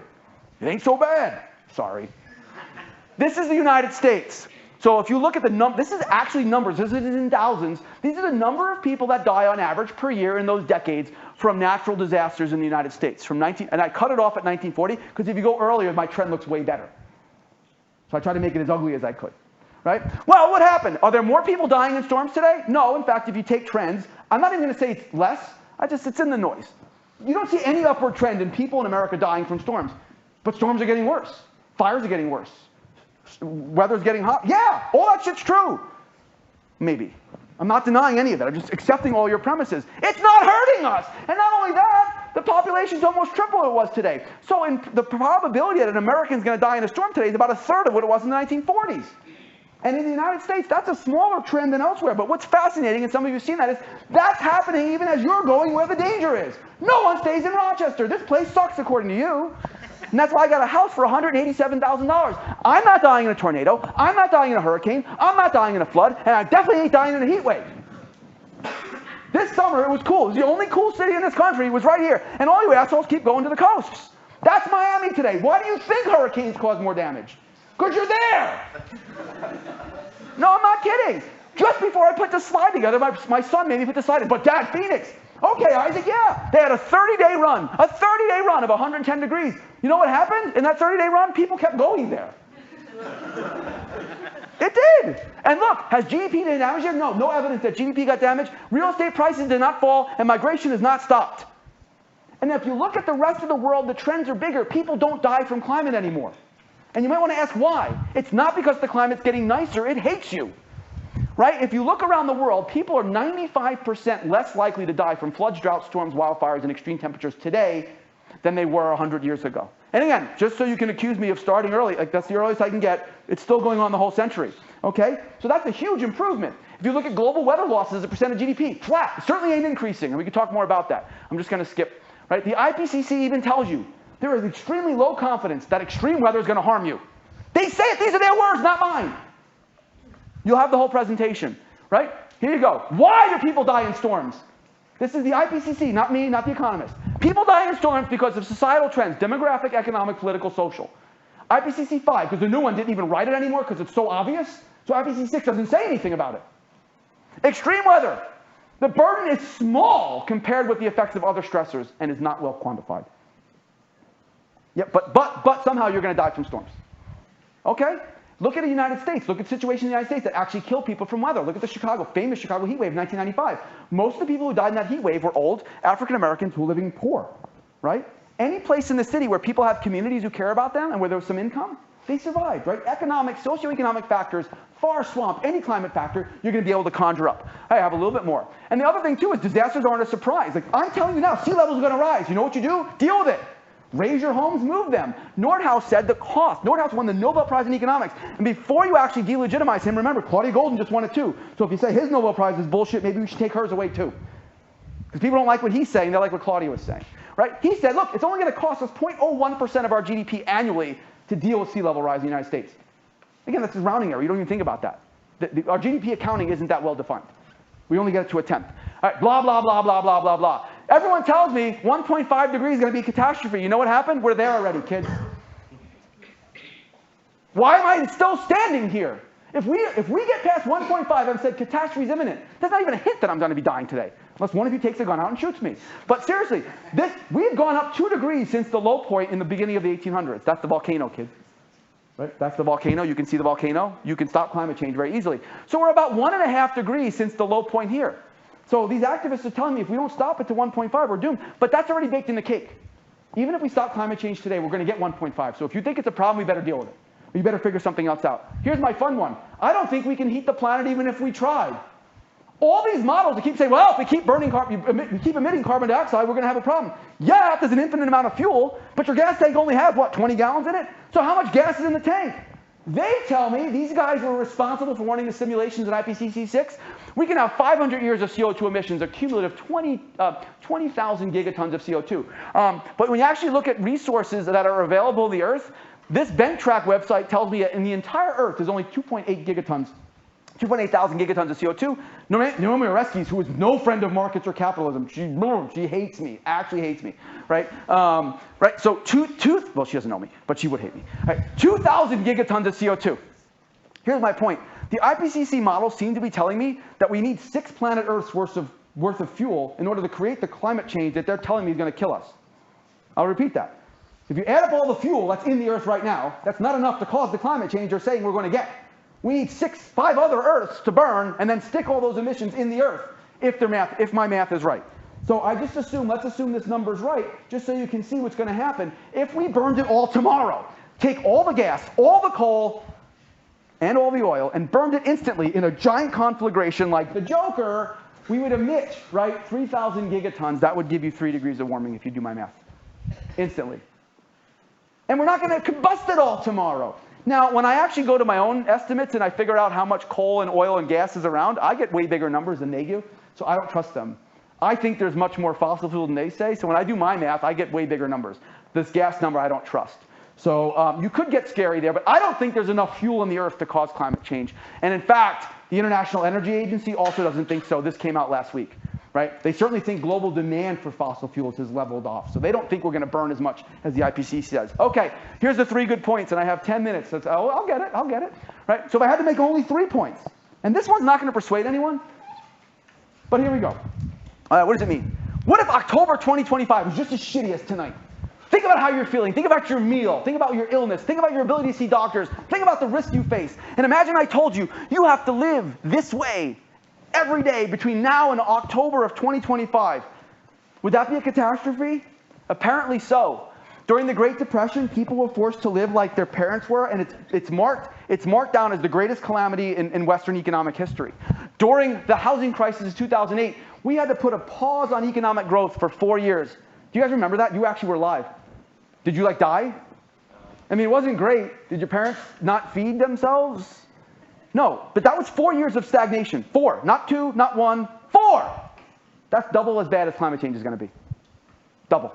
It ain't so bad. Sorry. This is the United States. So if you look at the this is actually numbers. This is in thousands. These are the number of people that die on average per year in those decades from natural disasters in the United States. And I cut it off at 1940 because if you go earlier, my trend looks way better. So I tried to make it as ugly as I could, right? Well, what happened? Are there more people dying in storms today? No. In fact, if you take trends, I'm not even going to say it's less. It's in the noise. You don't see any upward trend in people in America dying from storms, but storms are getting worse. Fires are getting worse. Weather's getting hot. Yeah, all that shit's true. Maybe. I'm not denying any of it. I'm just accepting all your premises. It's not hurting us. And not only that, the population's almost triple what it was today. So the probability that an American's going to die in a storm today is about 1/3 of what it was in the 1940s. And in the United States, that's a smaller trend than elsewhere. But what's fascinating, and some of you have seen that, is that's happening even as you're going where the danger is. No one stays in Rochester. This place sucks, according to you. And that's why I got a house for $187,000. I'm not dying in a tornado. I'm not dying in a hurricane. I'm not dying in a flood. And I definitely ain't dying in a heat wave. This summer, it was cool. It was the only cool city in this country. It was right here. And all you assholes keep going to the coasts. That's Miami today. Why do you think hurricanes cause more damage? Because you're there. No, I'm not kidding. Just before I put the slide together, my son made me put the slide in. But Dad, Phoenix. Okay, Isaac, yeah. They had a 30-day run. A 30-day run of 110 degrees. You know what happened? In that 30-day run, people kept going there. It did. And look, has GDP been damaged here? No, no evidence that GDP got damaged. Real estate prices did not fall, and migration has not stopped. And if you look at the rest of the world, the trends are bigger. People don't die from climate anymore. And you might want to ask why. It's not because the climate's getting nicer. It hates you. Right? If you look around the world, people are 95% less likely to die from floods, droughts, storms, wildfires, and extreme temperatures today than they were 100 years ago. And again, just so you can accuse me of starting early, like that's the earliest I can get, it's still going on the whole century. Okay? So that's a huge improvement. If you look at global weather losses as a percent of GDP, flat. It certainly ain't increasing, and we can talk more about that. I'm just going to skip. Right? The IPCC even tells you there is extremely low confidence that extreme weather is going to harm you. They say it. These are their words, not mine. You'll have the whole presentation, right? Here you go. Why do people die in storms? This is the IPCC, not me, not The Economist. People die in storms because of societal trends, demographic, economic, political, social. IPCC 5, because the new one didn't even write it anymore because it's so obvious. So IPCC 6 doesn't say anything about it. Extreme weather. The burden is small compared with the effects of other stressors and is not well quantified. Yeah, but somehow you're going to die from storms. Okay? Look at the United States. Look at the situation in the United States that actually killed people from weather. Look at the famous Chicago heat wave in 1995. Most of the people who died in that heat wave were old African Americans who were living poor, right? Any place in the city where people have communities who care about them and where there was some income, they survived, right? Economic, socioeconomic factors far swamp any climate factor you're going to be able to conjure up. I have a little bit more. And the other thing, too, is disasters aren't a surprise. Like, I'm telling you now, sea levels are going to rise. You know what you do? Deal with it. Raise your homes, move them. Nordhaus said the cost. Nordhaus won the Nobel Prize in economics. And before you actually delegitimize him, remember, Claudia Golden just won it too. So if you say his Nobel Prize is bullshit, maybe we should take hers away too. Because people don't like what he's saying, they like what Claudia was saying. Right? He said, look, it's only going to cost us 0.01% of our GDP annually to deal with sea level rise in the United States. Again, that's a rounding error. You don't even think about that. Our GDP accounting isn't that well defined. We only get it to a tenth. All right, blah, blah, blah, blah, blah, blah, blah. Everyone tells me 1.5 degrees is going to be a catastrophe. You know what happened? We're there already, kids. Why am I still standing here? If we get past 1.5 and said catastrophe is imminent, that's not even a hint that I'm going to be dying today. Unless one of you takes a gun out and shoots me. But seriously, we've gone up 2 degrees since the low point in the beginning of the 1800s. That's the volcano, kids. Right? That's the volcano. You can see the volcano. You can stop climate change very easily. So we're about 1.5 degrees since the low point here. So these activists are telling me if we don't stop it to 1.5, we're doomed. But that's already baked in the cake. Even if we stop climate change today, we're going to get 1.5. So if you think it's a problem, we better deal with it. You better figure something else out. Here's my fun one. I don't think we can heat the planet even if we tried. All these models that keep saying, well, if we keep we keep emitting carbon dioxide, we're going to have a problem. Yeah, there's an infinite amount of fuel, but your gas tank only has, what, 20 gallons in it? So how much gas is in the tank? They tell me, these guys were responsible for running the simulations in IPCC 6. We can have 500 years of CO2 emissions, a cumulative 20,000 gigatons of CO2. But when you actually look at resources that are available on the Earth, this BentTrack website tells me that in the entire Earth, there's only 2.8 gigatons. 2.8 thousand gigatons of CO2. Naomi Oreskes, who is no friend of markets or capitalism, she hates me, actually hates me, right? Right. So well, she doesn't know me, but she would hate me. Right. 2,000 gigatons of CO2. Here's my point. The IPCC models seem to be telling me that we need 6 planet Earths worth of fuel in order to create the climate change that they're telling me is going to kill us. I'll repeat that. If you add up all the fuel that's in the Earth right now, that's not enough to cause the climate change they're saying we're going to get. We need 5 other Earths to burn and then stick all those emissions in the Earth if my math is right. So I just assume, let's assume this number's right, just so you can see what's going to happen. If we burned it all tomorrow, take all the gas, all the coal, and all the oil, and burned it instantly in a giant conflagration like the Joker, we would emit, right, 3,000 gigatons. That would give you 3 degrees of warming if you do my math. Instantly. And we're not going to combust it all tomorrow. Now, when I actually go to my own estimates and I figure out how much coal and oil and gas is around, I get way bigger numbers than they do, so I don't trust them. I think there's much more fossil fuel than they say, so when I do my math, I get way bigger numbers. This gas number I don't trust. So you could get scary there, but I don't think there's enough fuel in the Earth to cause climate change. And in fact, the International Energy Agency also doesn't think so. This came out last week. right? They certainly think global demand for fossil fuels has leveled off. So they don't think we're going to burn as much as the IPCC says. Okay, here's the 3 good points, and I have 10 minutes. So I'll get it, right? So if I had to make only 3 points, and this one's not going to persuade anyone, but here we go. What does it mean? What if October 2025 was just as shitty as tonight? Think about how you're feeling. Think about your meal. Think about your illness. Think about your ability to see doctors. Think about the risk you face. And imagine I told you, you have to live this way every day between now and October of 2025. Would that be a catastrophe? Apparently so. During the Great Depression, people were forced to live like their parents were, and it's marked down as the greatest calamity in Western economic history. During the housing crisis of 2008, we had to put a pause on economic growth for 4 years. Do you guys remember that? You actually were alive. Did you die? I mean, it wasn't great. Did your parents not feed themselves? No, but that was 4 years of stagnation. 4, not 2, not 1, 4. That's double as bad as climate change is going to be. Double.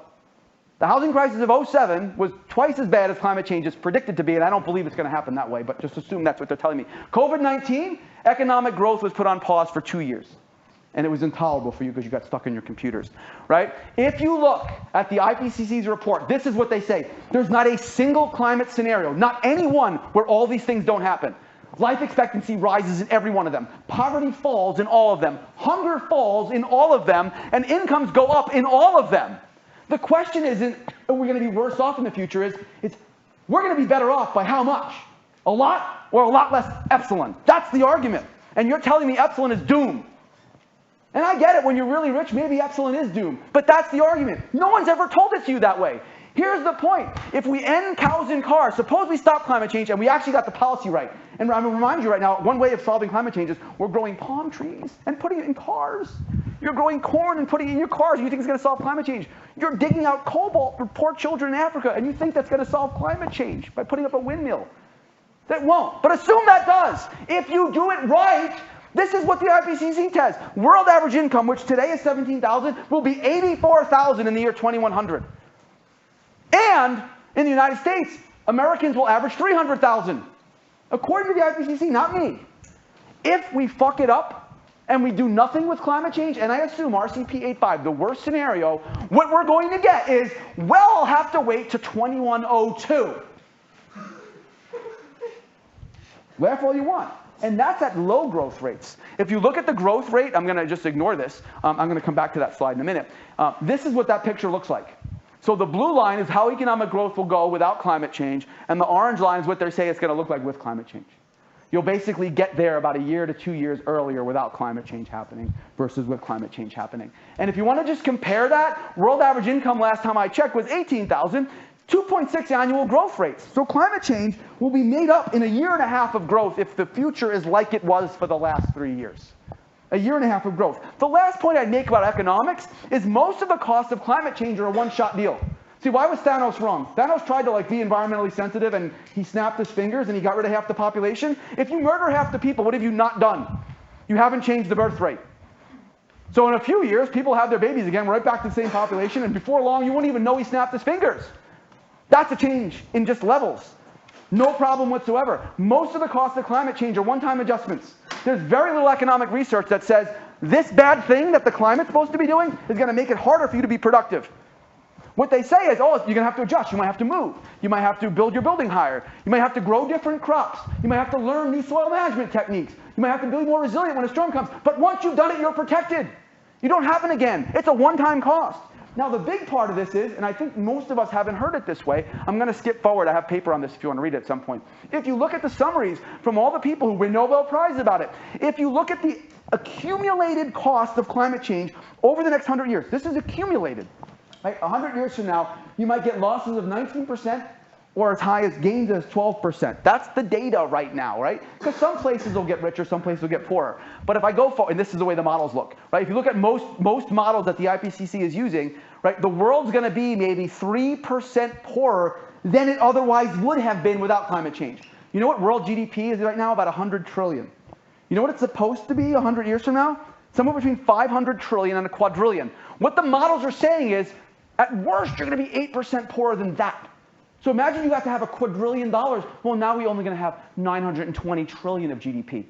The housing crisis of 07 was twice as bad as climate change is predicted to be, and I don't believe it's going to happen that way, but just assume that's what they're telling me. COVID-19, economic growth was put on pause for 2 years. And it was intolerable for you because you got stuck in your computers, right? If you look at the IPCC's report, this is what they say. There's not a single climate scenario, not any one, where all these things don't happen. Life expectancy rises in every one of them. Poverty falls in all of them. Hunger falls in all of them. And incomes go up in all of them. The question isn't, are we going to be worse off in the future? It's we're going to be better off by how much? A lot or a lot less epsilon? That's the argument. And you're telling me epsilon is doom. And I get it, when you're really rich, maybe epsilon is doom. But that's the argument. No one's ever told it to you that way. Here's the point. If we end cows in cars, suppose we stop climate change and we actually got the policy right. And I'm going to remind you right now, one way of solving climate change is we're growing palm trees and putting it in cars. You're growing corn and putting it in your cars. You think it's going to solve climate change. You're digging out cobalt for poor children in Africa, and you think that's going to solve climate change by putting up a windmill. That won't. But assume that does. If you do it right, this is what the IPCC says. World average income, which today is 17,000, will be 84,000 in the year 2100. And in the United States, Americans will average 300,000. According to the IPCC, not me. If we fuck it up and we do nothing with climate change, and I assume RCP 85, the worst scenario, what we're going to get is, well, I'll have to wait to 2102. Laugh all you want. And that's at low growth rates. If you look at the growth rate, I'm going to just ignore this. I'm going to come back to that slide in a minute. This is what that picture looks like. So the blue line is how economic growth will go without climate change, and the orange line is what they say it's going to look like with climate change. You'll basically get there about a year to 2 years earlier without climate change happening versus with climate change happening. And if you want to just compare that, world average income last time I checked was 18,000. 2.6 annual growth rates. So climate change will be made up in a year and a half of growth if the future is like it was for the last 3 years. A year and a half of growth. The last point I'd make about economics is most of the costs of climate change are a one-shot deal. See, why was Thanos wrong? Thanos tried to be environmentally sensitive, and he snapped his fingers and he got rid of half the population. If you murder half the people, what have you not done? You haven't changed the birth rate. So in a few years, people have their babies again, right back to the same population, and before long, you won't even know he snapped his fingers. That's a change in just levels. No problem whatsoever. Most of the costs of climate change are one-time adjustments. There's very little economic research that says this bad thing that the climate's supposed to be doing is going to make it harder for you to be productive. What they say is, oh, you're going to have to adjust. You might have to move. You might have to build your building higher. You might have to grow different crops. You might have to learn new soil management techniques. You might have to be more resilient when a storm comes. But once you've done it, you're protected. You don't happen again. It's a one-time cost. Now, the big part of this is, and I think most of us haven't heard it this way, I'm going to skip forward. I have paper on this if you want to read it at some point. If you look at the summaries from all the people who win Nobel Prize about it, if you look at the accumulated cost of climate change over the next 100 years, this is accumulated. Right? 100 years from now, you might get losses of 19% or as high as gains as 12%. That's the data right now, right? Because some places will get richer, some places will get poorer. But if I go forward, and this is the way the models look, right? If you look at most models that the IPCC is using, right, the world's going to be maybe 3% poorer than it otherwise would have been without climate change. You know what world GDP is right now? About 100 trillion. You know what it's supposed to be 100 years from now? Somewhere between 500 trillion and a quadrillion. What the models are saying is, at worst, you're going to be 8% poorer than that. So imagine you have to have $1 quadrillion. Well, now we're only going to have 920 trillion of GDP.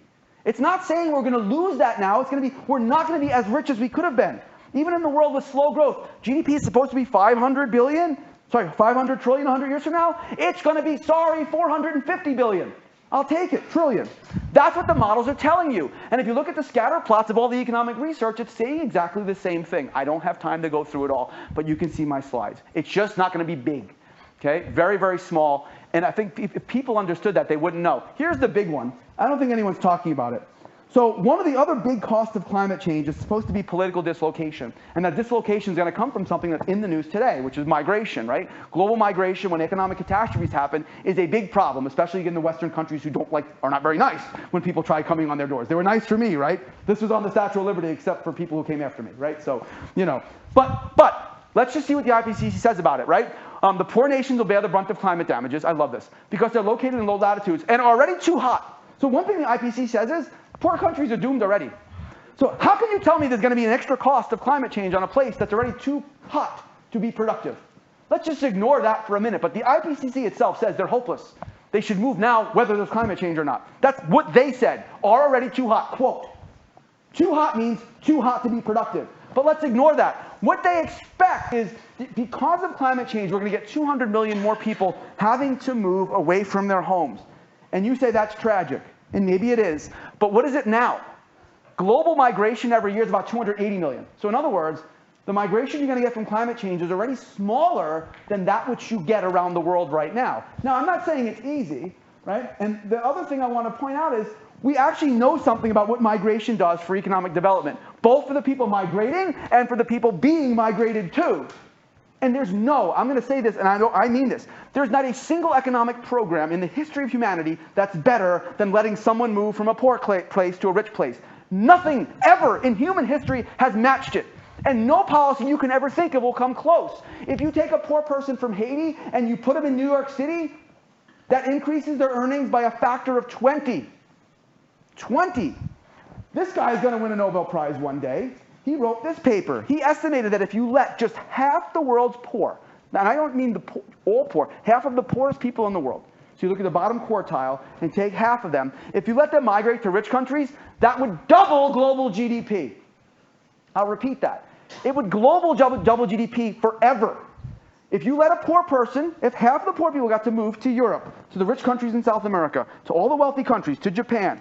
It's not saying we're going to lose that now. We're not going to be as rich as we could have been. Even in the world with slow growth, GDP is supposed to be 500 trillion 100 years from now. It's going to be, 450 billion. I'll take it, trillion. That's what the models are telling you. And if you look at the scatter plots of all the economic research, it's saying exactly the same thing. I don't have time to go through it all, but you can see my slides. It's just not going to be big, okay? Very, very small. And I think if people understood that, they wouldn't know. Here's the big one. I don't think anyone's talking about it. So one of the other big costs of climate change is supposed to be political dislocation. And that dislocation is going to come from something that's in the news today, which is migration, right? Global migration, when economic catastrophes happen, is a big problem, especially in the Western countries who are not very nice when people try coming on their doors. They were nice for me, right? This was on the Statue of Liberty, except for people who came after me, right? So, but let's just see what the IPCC says about it, right? The poor nations will bear the brunt of climate damages. I love this. Because they're located in low latitudes and are already too hot. So one thing the IPCC says is, poor countries are doomed already. So how can you tell me there's going to be an extra cost of climate change on a place that's already too hot to be productive? Let's just ignore that for a minute. But the IPCC itself says they're hopeless. They should move now whether there's climate change or not. That's what they said. Are already too hot. Quote. Too hot means too hot to be productive. But let's ignore that. What they expect is, because of climate change, we're going to get 200 million more people having to move away from their homes. And you say that's tragic. And maybe it is. But what is it now? Global migration every year is about 280 million. So in other words, the migration you're going to get from climate change is already smaller than that which you get around the world right now. Now, I'm not saying it's easy, right? And the other thing I want to point out is we actually know something about what migration does for economic development, both for the people migrating and for the people being migrated to. And I'm going to say this, and I mean this, there's not a single economic program in the history of humanity that's better than letting someone move from a poor place to a rich place. Nothing ever in human history has matched it. And no policy you can ever think of will come close. If you take a poor person from Haiti and you put them in New York City, that increases their earnings by a factor of 20. 20. This guy is going to win a Nobel Prize one day. He wrote this paper. He estimated that if you let just half the world's poor, and I don't mean all poor, half of the poorest people in the world. So you look at the bottom quartile and take half of them. If you let them migrate to rich countries, that would double global GDP. I'll repeat that. It would double GDP forever. If you let a poor person, if half the poor people got to move to Europe, to the rich countries in South America, to all the wealthy countries, to Japan,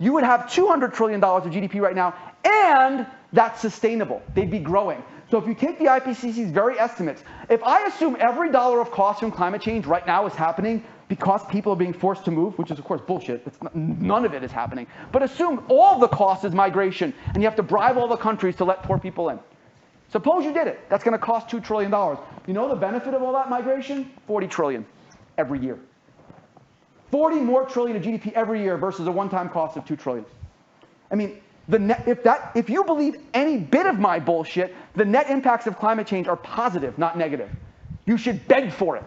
you would have $200 trillion of GDP right now, and that's sustainable. They'd be growing. So if you take the IPCC's very estimates, if I assume every dollar of cost from climate change right now is happening because people are being forced to move, which is of course bullshit, none of it is happening, but assume all the cost is migration, and you have to bribe all the countries to let poor people in. Suppose you did it. That's going to cost $2 trillion. You know the benefit of all that migration? 40 trillion every year. 40 more trillion of GDP every year versus a one-time cost of $2 trillion. I mean, if you believe any bit of my bullshit, the net impacts of climate change are positive, not negative. You should beg for it.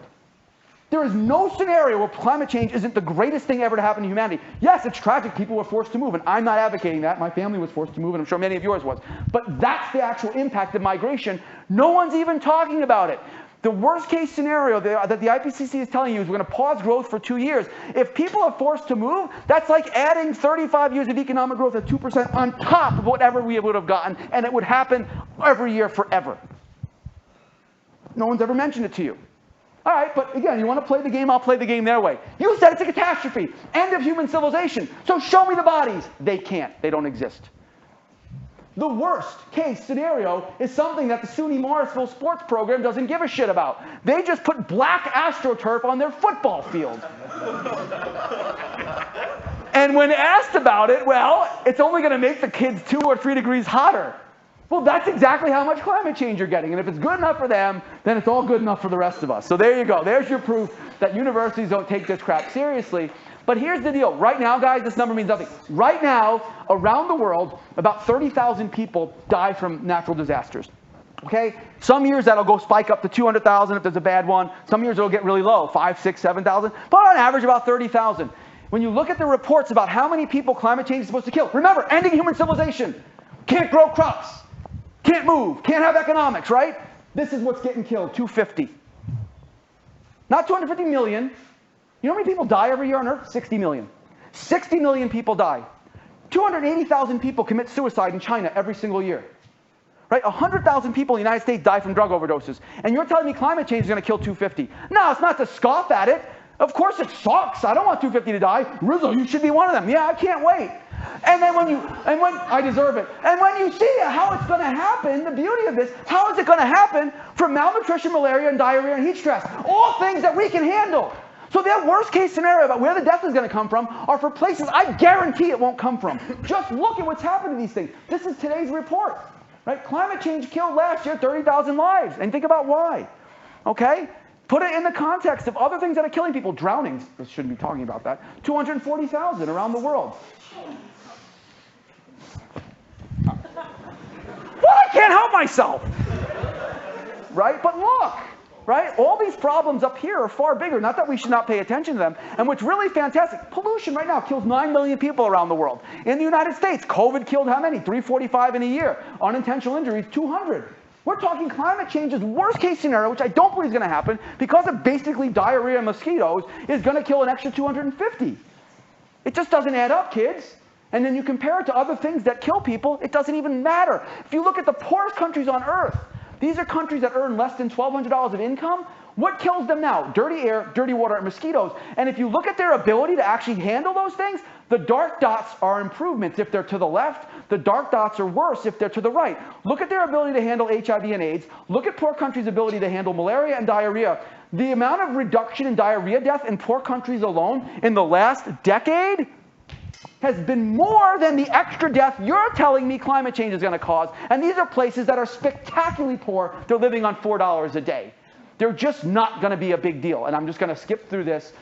There is no scenario where climate change isn't the greatest thing ever to happen to humanity. Yes, it's tragic people were forced to move, and I'm not advocating that. My family was forced to move, and I'm sure many of yours was. But that's the actual impact of migration. No one's even talking about it. The worst case scenario that the IPCC is telling you is we're going to pause growth for 2 years. If people are forced to move, that's like adding 35 years of economic growth at 2% on top of whatever we would have gotten, and it would happen every year forever. No one's ever mentioned it to you. All right, but again, you want to play the game, I'll play the game their way. You said it's a catastrophe, end of human civilization, so show me the bodies. They can't, they don't exist. The worst case scenario is something that the SUNY Morrisville sports program doesn't give a shit about. They just put black AstroTurf on their football field. And when asked about it, well, it's only going to make the kids 2 or 3 degrees hotter. Well, that's exactly how much climate change you're getting. And if it's good enough for them, then it's all good enough for the rest of us. So there you go. There's your proof that universities don't take this crap seriously. But here's the deal. Right now, guys, this number means nothing. Right now, around the world, about 30,000 people die from natural disasters. Okay? Some years that'll go spike up to 200,000 if there's a bad one. Some years it'll get really low, 5, 6, 7,000. But on average, about 30,000. When you look at the reports about how many people climate change is supposed to kill, remember, ending human civilization. Can't grow crops. Can't move. Can't have economics, right? This is what's getting killed, 250. Not 250 million. You know how many people die every year on Earth? 60 million. 60 million people die. 280,000 people commit suicide in China every single year. Right? 100,000 people in the United States die from drug overdoses. And you're telling me climate change is going to kill 250. No, it's not to scoff at it. Of course it sucks. I don't want 250 to die. Rizzo, you should be one of them. Yeah, I can't wait. And then when I deserve it. And when you see how it's going to happen, the beauty of this, how is it going to happen from malnutrition, malaria, and diarrhea and heat stress? All things that we can handle. So that worst case scenario about where the death is going to come from are for places I guarantee it won't come from. Just look at what's happened to these things. This is today's report. Right? Climate change killed last year 30,000 lives. And think about why. Okay? Put it in the context of other things that are killing people. Drownings. I shouldn't be talking about that. 240,000 around the world. Well, I can't help myself. Right? But look. Right? All these problems up here are far bigger. Not that we should not pay attention to them. And what's really fantastic, pollution right now kills 9 million people around the world. In the United States, COVID killed how many? 345 in a year. Unintentional injuries, 200. We're talking climate change's worst case scenario, which I don't believe is going to happen, because of basically diarrhea and mosquitoes, is going to kill an extra 250. It just doesn't add up, kids. And then you compare it to other things that kill people, it doesn't even matter. If you look at the poorest countries on earth, these are countries that earn less than $1,200 of income. What kills them now? Dirty air, dirty water, and mosquitoes. And if you look at their ability to actually handle those things, the dark dots are improvements if they're to the left. The dark dots are worse if they're to the right. Look at their ability to handle HIV and AIDS. Look at poor countries' ability to handle malaria and diarrhea. The amount of reduction in diarrhea death in poor countries alone in the last decade has been more than the extra death you're telling me climate change is going to cause. And these are places that are spectacularly poor. They're living on $4 a day. They're just not going to be a big deal. And I'm just going to skip through this.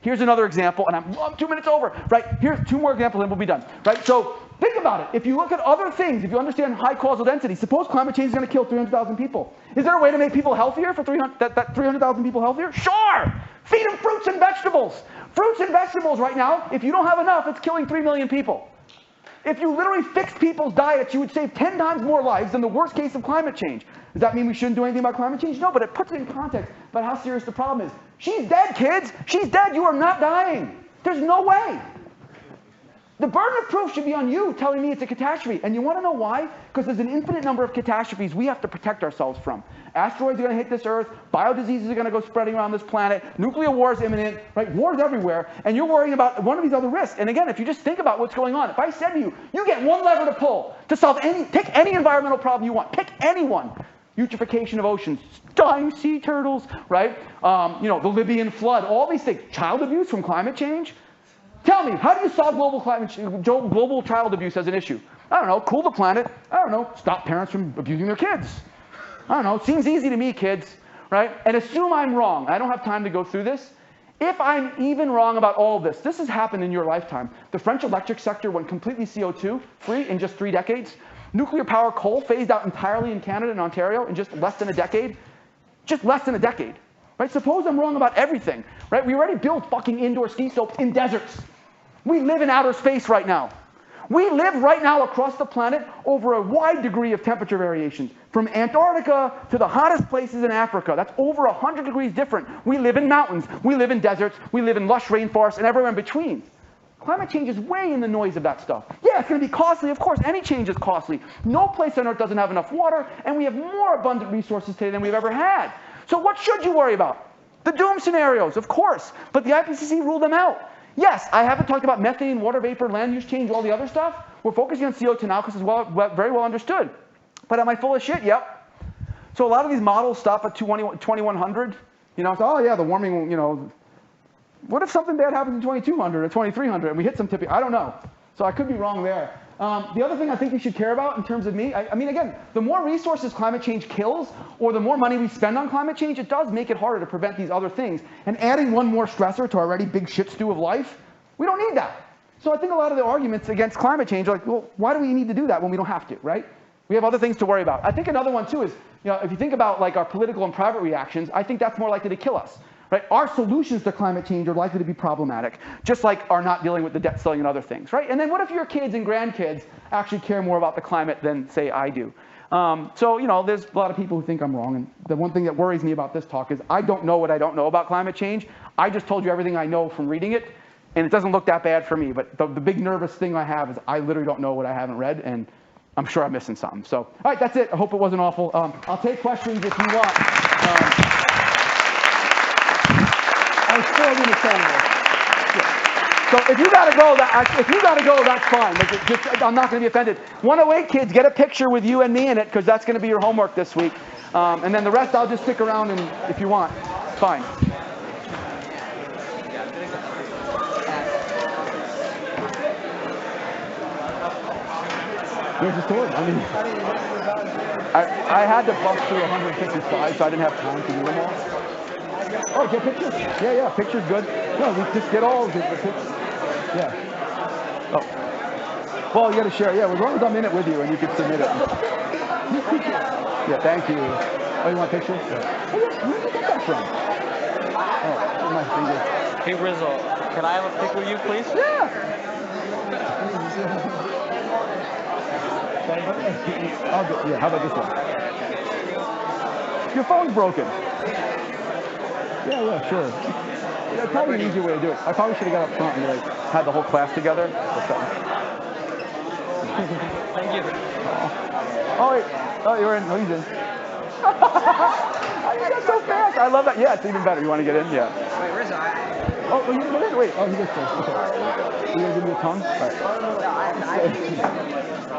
Here's another example, and I'm 2 minutes over. Right? Here's 2 more examples, and we'll be done. Right? So think about it. If you look at other things, if you understand high causal density, suppose climate change is going to kill 300,000 people. Is there a way to make people healthier for 300,000 people healthier? Sure! Feed them fruits and vegetables. Fruits and vegetables right now, if you don't have enough, it's killing 3 million people. If you literally fixed people's diets, you would save 10 times more lives than the worst case of climate change. Does that mean we shouldn't do anything about climate change? No, but it puts it in context about how serious the problem is. She's dead, kids. She's dead. You are not dying. There's no way. The burden of proof should be on you telling me it's a catastrophe. And you want to know why? Because there's an infinite number of catastrophes we have to protect ourselves from. Asteroids are going to hit this Earth. Biodiseases are going to go spreading around this planet. Nuclear war is imminent. Right? War is everywhere. And you're worrying about one of these other risks. And again, if you just think about what's going on, if I said to you, you get one lever to pull to solve pick any environmental problem you want. Pick any one. Eutrophication of oceans, dying sea turtles, right? The Libyan flood, all these things. Child abuse from climate change. Tell me, how do you solve global child abuse as an issue? I don't know, cool the planet. I don't know, stop parents from abusing their kids. I don't know, seems easy to me, kids, right? And assume I'm wrong. I don't have time to go through this. If I'm even wrong about all of this, this has happened in your lifetime. The French electric sector went completely CO2 free in just 3 decades. Nuclear power coal phased out entirely in Canada and Ontario in just less than a decade. Just less than a decade. Right? Suppose I'm wrong about everything. Right? We already built fucking indoor ski slopes in deserts. We live in outer space right now. We live right now across the planet over a wide degree of temperature variations. From Antarctica to the hottest places in Africa. That's over 100 degrees different. We live in mountains. We live in deserts. We live in lush rainforests and everywhere in between. Climate change is way in the noise of that stuff. Yeah, it's going to be costly. Of course, any change is costly. No place on Earth doesn't have enough water, and we have more abundant resources today than we've ever had. So what should you worry about? The doom scenarios, of course. But the IPCC ruled them out. Yes, I haven't talked about methane, water vapor, land use change, all the other stuff. We're focusing on CO2 now because it's very well understood. But am I full of shit? Yep. So a lot of these models stop at 2100. Oh yeah, the warming, what if something bad happens in 2200 or 2300 and we hit some tipping? I don't know. So I could be wrong there. The other thing I think you should care about in terms of me, I mean, again, the more resources climate change kills, or the more money we spend on climate change, it does make it harder to prevent these other things. And adding one more stressor to our already big shit stew of life, we don't need that. So I think a lot of the arguments against climate change are like, well, why do we need to do that when we don't have to, right? We have other things to worry about. I think another one too is, if you think about like our political and private reactions, I think that's more likely to kill us. Right? Our solutions to climate change are likely to be problematic, just like our not dealing with the debt ceiling and other things, right? And then what if your kids and grandkids actually care more about the climate than, say, I do? So, there's a lot of people who think I'm wrong, and the one thing that worries me about this talk is I don't know what I don't know about climate change. I just told you everything I know from reading it. And it doesn't look that bad for me, but the big nervous thing I have is I literally don't know what I haven't read, and I'm sure I'm missing something. So, all right, that's it. I hope it wasn't awful. I'll take questions if you want. I was still going to tell you. So if you gotta go, that's fine. I'm not going to be offended. 108 kids, get a picture with you and me in it, because that's going to be your homework this week. And then the rest, I'll just stick around and if you want. Fine. There's a story. I mean, I had to bust through 150 slides, so I didn't have time to do them all. Oh, get pictures? Yeah, pictures good. No, we just get all the pictures. Yeah. Oh. Well, you got to share. Yeah, as long as I'm in it with you and you can submit it. Yeah, thank you. Oh, you want pictures? Yeah. Oh, yeah. Where did you get that from? Oh, my finger. Hey, Rizzo, can I have a pic with you, please? Yeah. Yeah, how about this one? Your phone's broken. Yeah, sure. That's probably an easier way to do it. I probably should have got up front and had the whole class together. Thank you. Oh, wait. Oh, you're in. Oh, he's in. You got so fast. I love that. Yeah, it's even better. You want to get in? Yeah. Wait, where's I? Oh, you get in? Wait. Oh, he gets first. Okay. You going to give me a tongue? All right.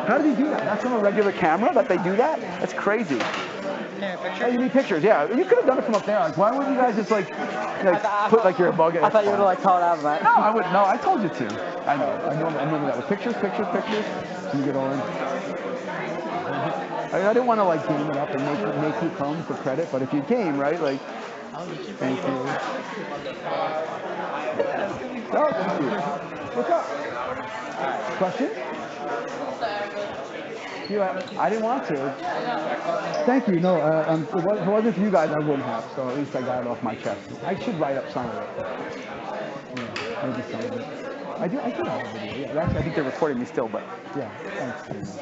How did he do that? That's from a regular camera that they do that? That's crazy. Oh, you need pictures, yeah. You could have done it from up there. Like, why wouldn't you guys just put you're a bug? I thought you would have called out of that. No, I wouldn't. No, I told you to. I know. I know that. With pictures. You get all in. I didn't want to game it up and make you come for credit, but if you came, right, thank you. Oh, thank you. What's up? Questions? I didn't want to. Thank you. No, if it wasn't for you guys, I wouldn't have. So at least I got it off my chest. I should write up some of it. Yeah, maybe some of it. I do have a video. Yeah, actually, I think they're recording me still, but yeah. Thanks.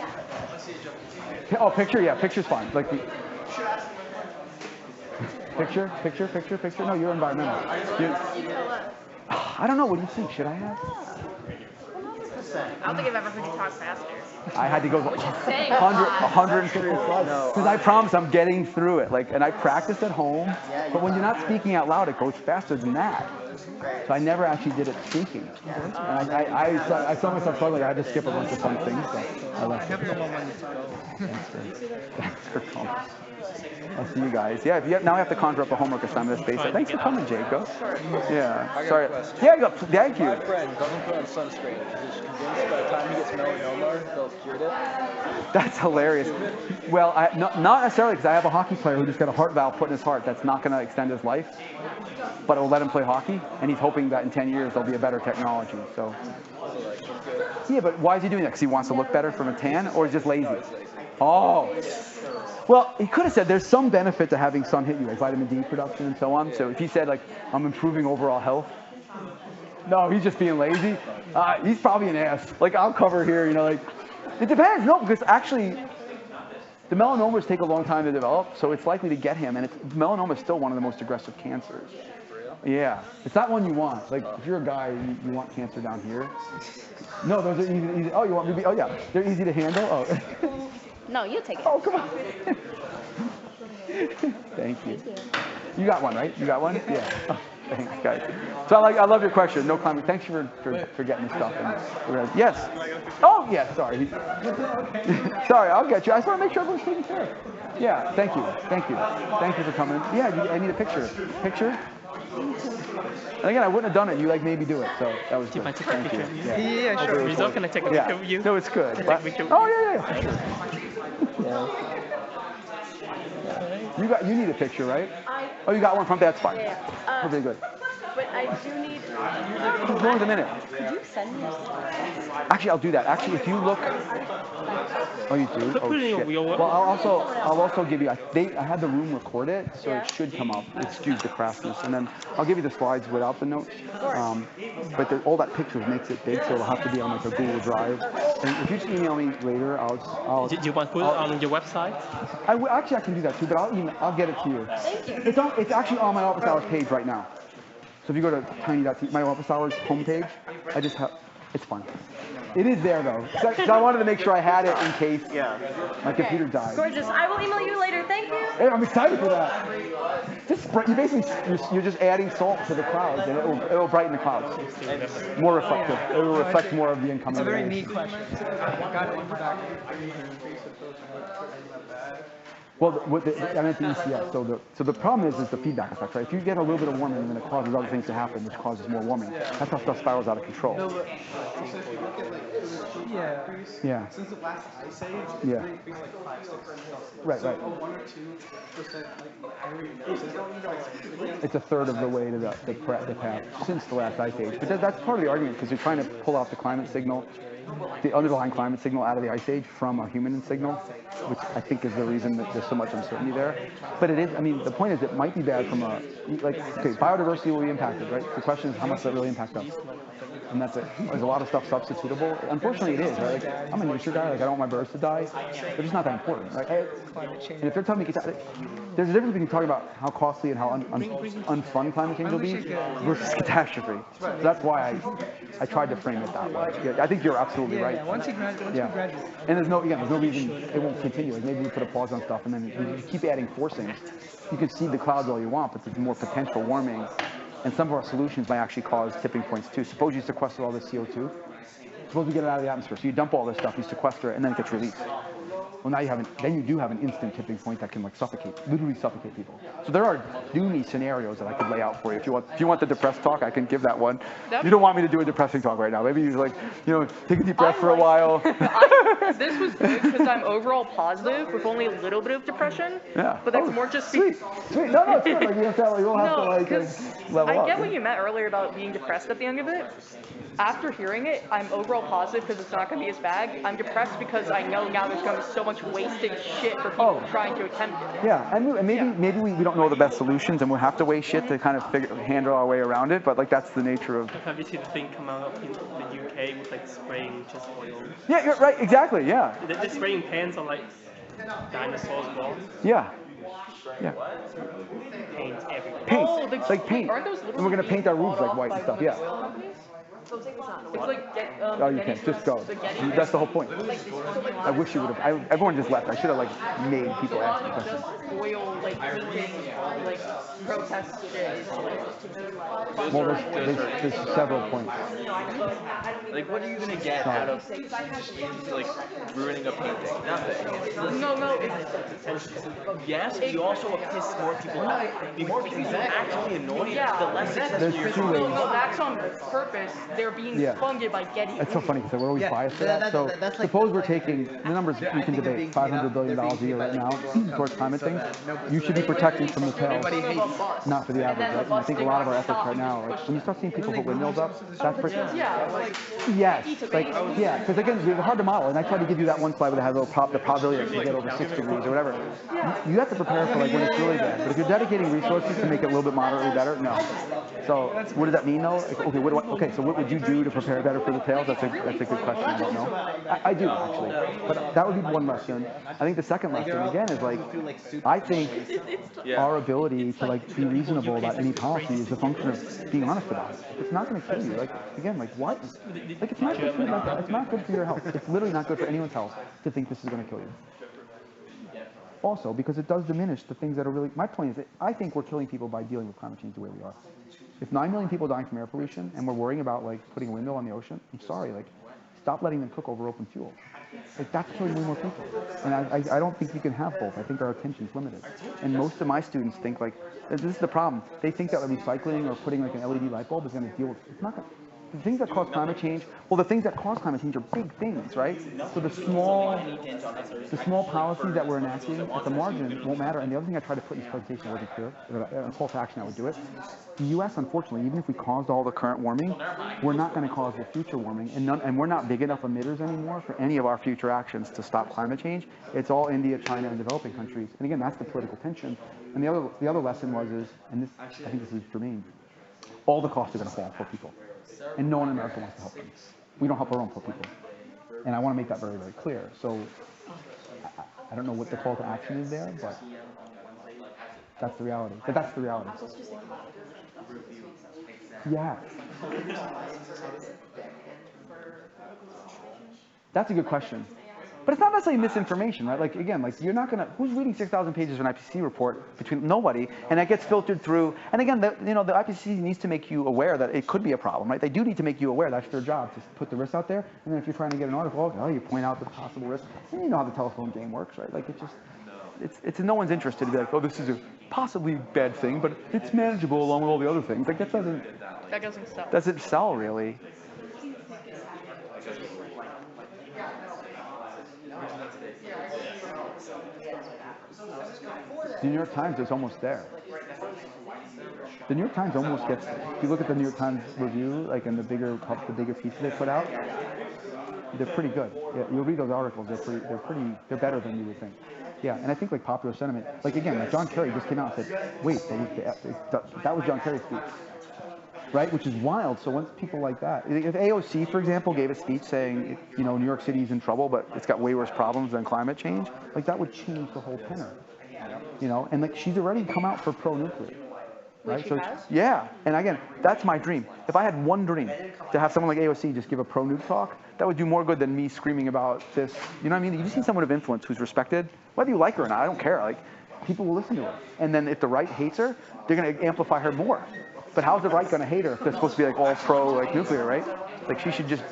Oh, picture. Yeah, picture's fine. Picture. No, you're environmental. I don't know. What do you think? Should I have? I don't think I've ever heard you talk faster. I had to go 150 slides because I promise I'm getting through it. And I practice at home, but when you're not speaking out loud, it goes faster than that. So I never actually did it speaking. And I saw myself struggling. I had to skip a bunch of fun things. So I left it. Thanks for coming. I'll see you guys. Yeah, now I have to conjure up a homework assignment at Space. Thanks for coming, Jacob. Yeah. Sorry. Yeah, thank you. My friend doesn't put on sunscreen. He's convinced by the time he gets melanoma, they'll cure it. That's hilarious. Well, not necessarily, because I have a hockey player who just got a heart valve put in his heart that's not going to extend his life, but it will let him play hockey, and he's hoping that in 10 years there'll be a better technology. So. Yeah, but why is he doing that? Because he wants to look better from a tan, or he's just lazy? Oh. Well, he could have said there's some benefit to having sun hit you, like vitamin D production and so on. So if he said, I'm improving overall health, no, he's just being lazy. He's probably an ass. I'll cover here, it depends. No, because actually, the melanomas take a long time to develop, so it's likely to get him. And melanoma is still one of the most aggressive cancers. Yeah, it's not one you want. If you're a guy, you want cancer down here. No, those are easy. Oh, you want me to be? Oh, yeah, they're easy to handle. Oh. No, you take it. Oh, come on. Thank you. You got one, right? You got one? Yeah. Oh, thanks, guys. So I love your question. No comment. Thanks for getting this stuff. Yes. Oh, yeah. Sorry. Sorry, I'll get you. I just want to make sure everyone's taken care of. Yeah. Thank you. Thank you for coming. Yeah. I need a picture. Picture. And again, I wouldn't have done it. You made me do it, so that was good. Thank you. Yeah, sure. Rizzo, can I take a picture of you? No, it's good. Oh, yeah. You need a picture, right? Oh, you got one from that's fine. Pretty good. But I do need. Just more than a minute. Could you send me your slides? Actually, I'll do that. Actually, if you look. Oh, you do? Oh, shit. Well, I'll also give you. I had the room record it, so it should come up. Excuse the crassness, and then I'll give you the slides without the notes. But all that pictures makes it big, so it'll have to be on a Google Drive. And if you just email me later, I'll. Do you want to put it on your website? Actually, I can do that too, but I'll get it to you. Thank you. It's actually on my office hours page right now. So if you go to tiny.t, my office hours homepage, I just have, it's fun. It is there though. So I wanted to make sure I had it in case my computer died. Gorgeous. I will email you later. Thank you. Hey, I'm excited for that. Just you basically you're just adding salt to the clouds, and it will brighten the clouds. More reflective. It will reflect more of the incoming. It's a very rays. neat question. Got it. Well, I meant the ECS. So the problem is the feedback effect, right? If you get a little bit of warming, then it causes other things to happen, which causes more warming. That's how stuff spirals out of control. Yeah. Since the last ice age, Yeah. increased like 5-6 Right. So a 1 or 2% like It's a third of the way to the path since the last ice age. But that's part of the argument because you're trying to pull out the climate signal, the underlying climate signal out of the ice age from a human signal, which I think is the reason that there's so much uncertainty there. But it is, I mean, the point is it might be bad from okay, biodiversity will be impacted, right? The question is how much that really impacts us. And that's it. There's a lot of stuff substitutable. Unfortunately, it is, right? Like, I'm a nature guy. Like, I don't want my birds to die. They're just not that important, right? And if they're telling me, there's a difference between talking about how costly and how unfun climate change will be versus catastrophe. So that's why I tried to frame it that way. Yeah, I think you're absolutely right. Yeah, once you graduate, And there's no reason it won't continue. Like maybe we put a pause on stuff, and then you keep adding forcings. You can see the clouds all you want, but there's more potential warming. And some of our solutions might actually cause tipping points too. Suppose you sequester all this CO2. Suppose we get it out of the atmosphere. So you dump all this stuff, you sequester it, and then it gets released. Well, now you do have an instant tipping point that can like literally suffocate people. So there are doomy scenarios that I could lay out for you. If you want the depressed talk, I can give that one. You don't want me to do a depressing talk right now. Maybe you like, take a deep breath for a while. This was good because I'm overall positive with only a little bit of depression. Yeah. But that's more just sweet. No, it's good. Like you don't have to like level up. I get what you meant earlier about being depressed at the end of it. After hearing it, I'm overall positive because it's not going to be as bad. I'm depressed because I know now there's going to be so much wasted shit for people trying to attempt it. Yeah, and maybe we don't know the best solutions, and we'll have to waste shit to kind of handle our way around it. But like that's the nature of. Have you seen the thing come out in the UK with like spraying just oil? Yeah, you're right. Exactly. Yeah. They're spraying pans on like dinosaurs' balls. Yeah. Yeah. Paint everywhere. Paint. It's like paint. Aren't those And we're gonna paint our roofs like white and stuff. Yeah. It's like Oh, you can't. Just go. That's the whole point. I wish you would have. Everyone just left. I should have like made people ask me questions. oil, like painting, like protest shit. Well, there's several points. Like, what are you gonna get out of like ruining a painting? Nothing. No. Yes, but you also piss more people off. The more people actually annoy you, the less successful There's you're two going to ways. No, that's on purpose. They're being funded by Getty. It's so funny because we're always biased to that. So suppose we're taking the numbers we can debate, $500 billion a year right now towards climate things. You should be protecting from the tails, not for the average. Right? And I think a lot of our efforts right now, like when you start seeing people put windmills up, that's pretty. Yes, because again, it's hard to model. And I tried to give you that one slide where it has the probability that you get over 6 degrees or whatever. You have to prepare for like when it's really bad. But if you're dedicating resources to make it a little bit moderately better, no. So what does that mean though? Like, so what would you do to prepare better for the tails? That's a good question. I don't know. I do actually, but that would be one lesson. I think the second lesson again is like, I think our ability to like be reasonable about any policy is a function of being honest about it. It's not going to kill you. Like again, like what? Like it's not good for it's not good for your health. It's literally not good for anyone's health to think this is going to kill you. Also, because it does diminish the things that are really. My point is that I think we're killing people by dealing with climate change the way we are. If 9 million people are dying from air pollution and we're worrying about like putting a windmill on the ocean, I'm sorry, like stop letting them cook over open fuel. Like that's killing way more people. And I don't think you can have both. I think our attention's limited. And most of my students think like, this is the problem. They think that recycling or putting like an LED light bulb is going to deal with, it's not going to. The things that cause climate change, the things that cause climate change are big things, right? So the small policies that we're enacting at the margin won't matter. And the other thing I tried to put in this presentation that wasn't clear, a call to action that would do it. The U.S., unfortunately, even if we caused all the current warming, we're not going to cause the future warming, and we're not big enough emitters anymore for any of our future actions to stop climate change. It's all India, China, and developing countries. And again, that's the political tension. And the other lesson was and this I think this is germane, all the costs are going to fall for people. And no one in America wants to help them. We don't help our own poor people. And I want to make that very, very clear. So I don't know what the call to action is there, but That's the reality. But that's the reality. Yeah. That's a good question. But it's not necessarily misinformation, right? Like, again, like, you're not going to, who's reading 6,000 pages of an IPCC report between nobody, and that gets filtered through, and again, the IPCC needs to make you aware that it could be a problem, right? They do need to make you aware. That's their job, to put the risks out there, and then if you're trying to get an article, you point out the possible risk, and you know how the telephone game works, right? Like, it's in no one's interest to be like, oh, this is a possibly bad thing, but it's manageable along with all the other things. Like, that doesn't sell, really. The New York Times is almost there. The New York Times almost gets there. If you look at the New York Times review, like in the bigger pieces they put out, they're pretty good. Yeah, you'll read those articles. They're better than you would think. Yeah, and I think like popular sentiment, like again, like John Kerry just came out and said, wait, that was John Kerry's speech, right? Which is wild. So once people like that, if AOC, for example, gave a speech saying, New York City's in trouble, but it's got way worse problems than climate change, like that would change the whole tenor. And like she's already come out for pro-nuclear, right? So yeah, and again, that's my dream. If I had one dream, to have someone like AOC just give a pro-nuke talk, that would do more good than me screaming about this. You know what I mean? You just need someone of influence who's respected, whether you like her or not. I don't care. Like, people will listen to her, and then if the right hates her, they're going to amplify her more. But how's the right going to hate her if they're supposed to be like all pro like nuclear, right? Like she should just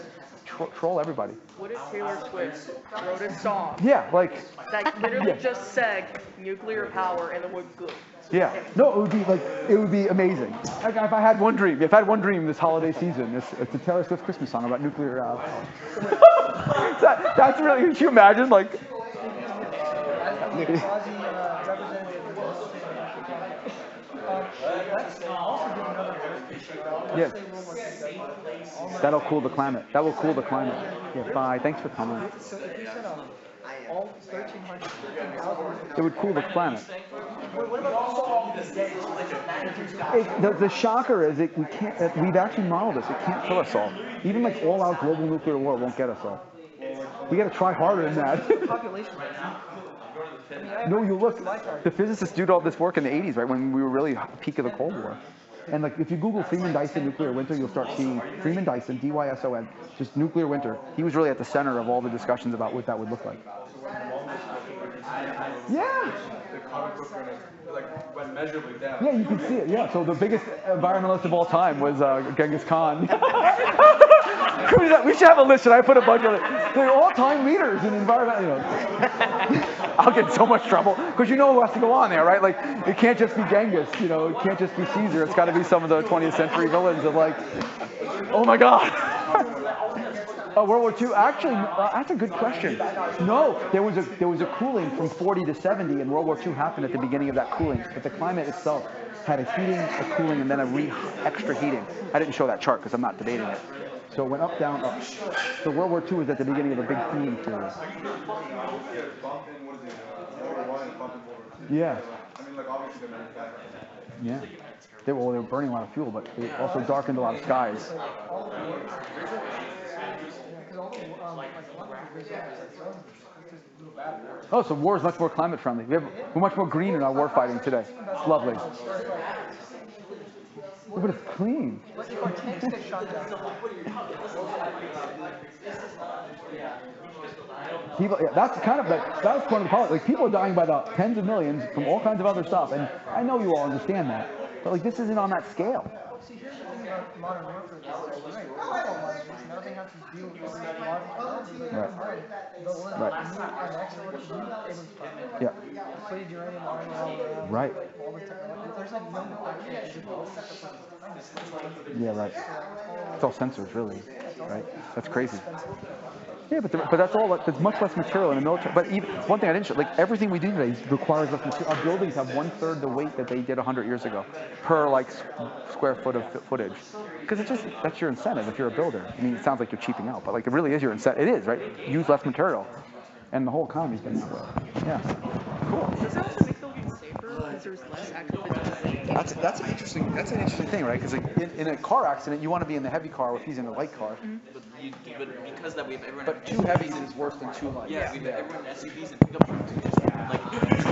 troll everybody. What if Taylor Swift wrote a song? Yeah, like that literally just said nuclear power and the word good. Yeah, no, it would be amazing. Like, if I had one dream, this holiday season, it's a Taylor Swift Christmas song about nuclear power. That's really, can you imagine, like? Yes. That'll cool the climate. That will cool the climate. Yeah, bye. Thanks for coming. So if you said all 1,300, 15,000, it would cool the planet. What about The shocker is we can't. We've actually modeled this. It can't kill us all. Even like all-out global nuclear war won't get us all. We got to try harder than that. population? No, you look. The physicists did all this work in the 80s, right, when we were really peak of the Cold War. And like, if you Google Freeman Dyson nuclear winter, you'll start seeing Freeman Dyson, DYSON, just nuclear winter. He was really at the center of all the discussions about what that would look like. Yeah. Went measurably down. Yeah, you can see it. Yeah. So the biggest environmentalist of all time was Genghis Khan. We should have a list. Should I put a bunch of they're all-time leaders in environmental? I'll get in so much trouble because you know who has to go on there, right? Like it can't just be Genghis. It can't just be Caesar. It's got to be some of the 20th century villains of like, oh my God. World War II. Actually, that's a good question. No, there was a cooling from 40 to 70, and World War II happened at the beginning of that cooling. But the climate itself had a heating, a cooling, and then extra heating. I didn't show that chart because I'm not debating it. So it went up, down, up. So World War II was at the beginning of a big heating period. Yeah. Yeah. They were burning a lot of fuel, but they also darkened a lot of skies. Oh, so war is much more climate friendly. We're much more green in our war fighting today. It's lovely. But it's clean. People, yeah, that's kind of that was one of the problems. Like people are dying by the tens of millions from all kinds of other stuff, and I know you all understand that. But like this isn't on that scale. See, here's the thing about modern warfare. Nothing has to do with modern technology. Yeah. Depleted uranium around. Right. All the technology. There's like no Yeah, right. It's all sensors, really. Right. That's crazy. Yeah, but that's all. There's much less material in the military. But even one thing I didn't show, like everything we do today requires less material. Our buildings have 1/3 the weight that they did 100 years ago per like square foot of footage. Because it's just that's your incentive if you're a builder. I mean, it sounds like you're cheaping out, but like it really is your incentive. It is, right? Use less material, and the whole economy's been that way. Yeah. Cool. Does that also make buildings safer because there's less actual physical safety? That's an interesting thing, right? Because like, in a car accident, you want to be in the heavy car if he's in a light car. But because that we have everyone. But too heavy is worse than too light. Yeah, we have everyone SUVs and pickup trucks. Like,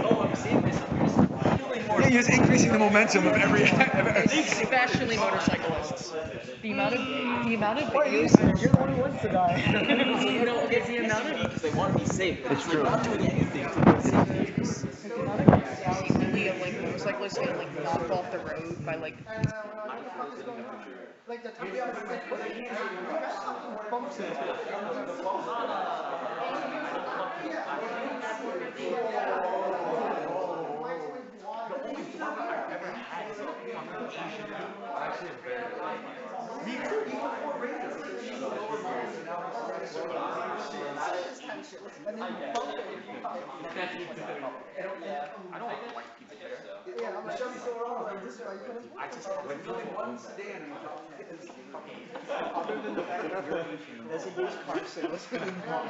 oh, I'm seeing this. I'm just feeling Yeah, you're just increasing the momentum of every. Especially motorcyclists. The amount of videos. You're the one who wants to die. No, okay, the amount of Because they want to be safe. It's true. Not doing anything to their safety use. recently of like motorcyclists getting like knocked off the road by like. Like the top bumps it. I don't want white people there. Yeah, I'm like, so wrong. Like, this guy could have. I just There's only one sedan in the top 10. Other than the fact that there's a used car sale. It's gonna be wrong.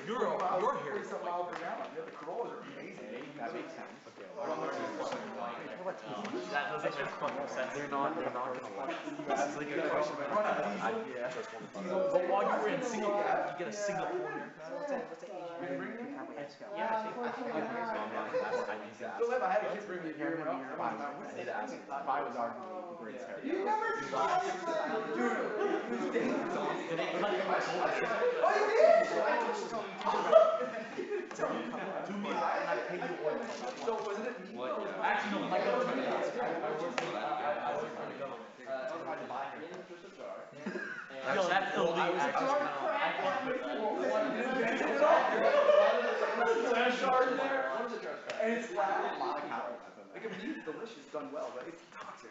Your hair is miles per gallon. The Corollas are amazing. That makes sense. That doesn't make fucking sense. They're not gonna watch. This is like a question about But while you were in Singapore, you get a Singapore haircut. So if I had a kid bring me a hair, I need to ask if I was arguing the greatest hair. You never tried it, Dude, who's dating someone? Did they cut your Oh, you did? to me and I pay you oil? So wasn't it me? Actually, no, my government does. Yo, that's elite. And it's loud. Like, a meat's delicious, done well, but it's toxic.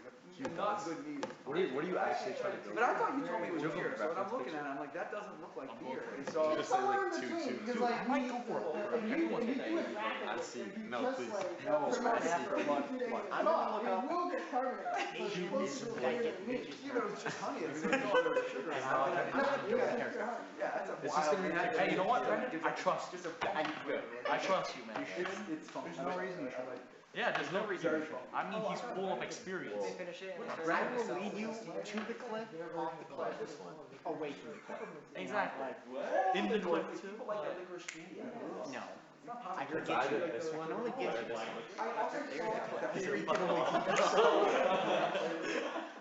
Not good meat. What are you actually trying to do? But I thought you told me it was beer, so when I'm looking at it, I'm like, that doesn't look like beer. And so, Just say like two. because like I might go for it. I see. No, please. no, I will get carbonate. even if it's just honey, it's no other sugar. Yeah, that's a It's just wild. gonna be. Hey, you know what, Brendan? I trust you. I trust you, man. It's fun. There's no reason you should like. Yeah, there's no reason. I mean, he's full of experience. Brad will lead you to the cliff, off the cliff, away from the cliff. Exactly. In the clip too. No. I forget you. Well, I only get you one.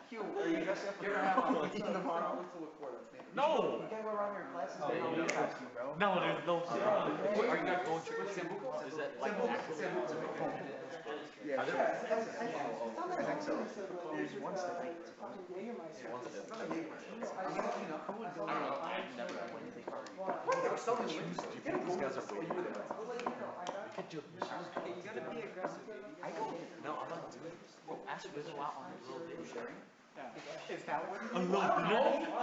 Hugh, are you dressing up for Halloween tomorrow? No. You gotta go around your glasses and Halloween costume, bro. No, there's no. Are you guys going trick or treating? Is that like Yeah, I think so. There's one step. These guys are way better. I don't. No, I'm not doing it. Bro, ask Rizzo out on a little date. Is that what A little dinner?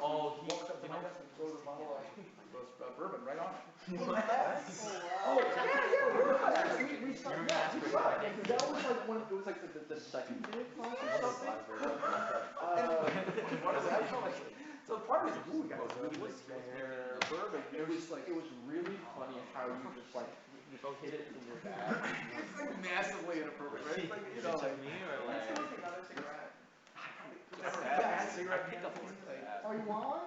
Oh, he, you know. bourbon right on it. That was like one. It was like the second day. So part of his mood was bourbon. It was really funny how you just like hit it in your bag. It's like massively inappropriate, right? It's like, you know, like me or like another cigarette. Cigarette picked up one. Oh, you want one?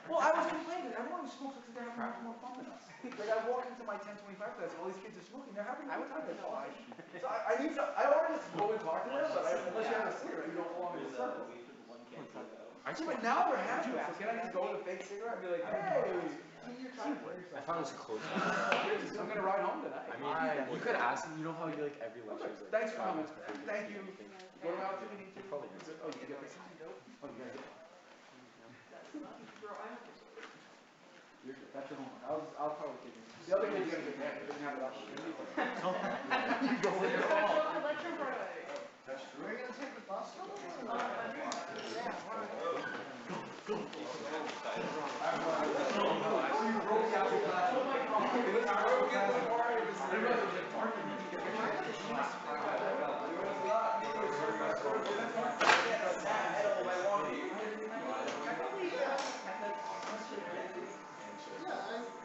Well, I was complaining. Everyone who smokes looks like they're having more fun than us. Like I walk into my 1025 class, all these kids are smoking. They're having a good time. So I need to. I wanted to go and talk to them, but unless you have a cigarette, you don't belong in the circle. But now we're happy. So can I just go with a fake cigarette and be like, hey? I thought it was close. I'm gonna ride home tonight. I mean, you could ask them. You know how you like every lecture is like. Thanks for coming. Thank you. Go out if you need to. Oh, you get this? Oh, you guys. You're good. That's your homework. I'll probably take it. The other kid's gonna get mad. He doesn't have an opportunity. You go with your call. That's true. Are you gonna take the bus?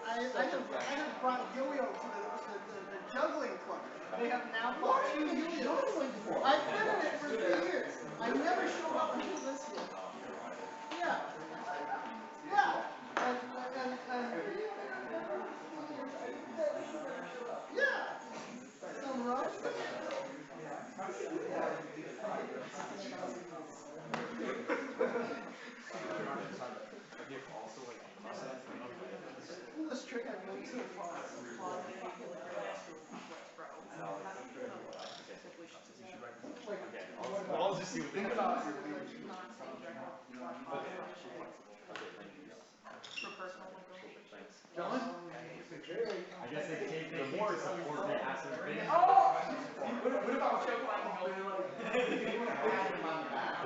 I have brought Yo-Yo to the juggling club. They have now bought 2 Yo-Yos. I've been in it for 3 years. I never showed up until this year. Yeah. Yeah. And see what Think they about have. your language right now. You know what I mean? For personal like relationships. Dylan? I guess they take the more support they ask them to bring. Oh! What about Joe Flacco? He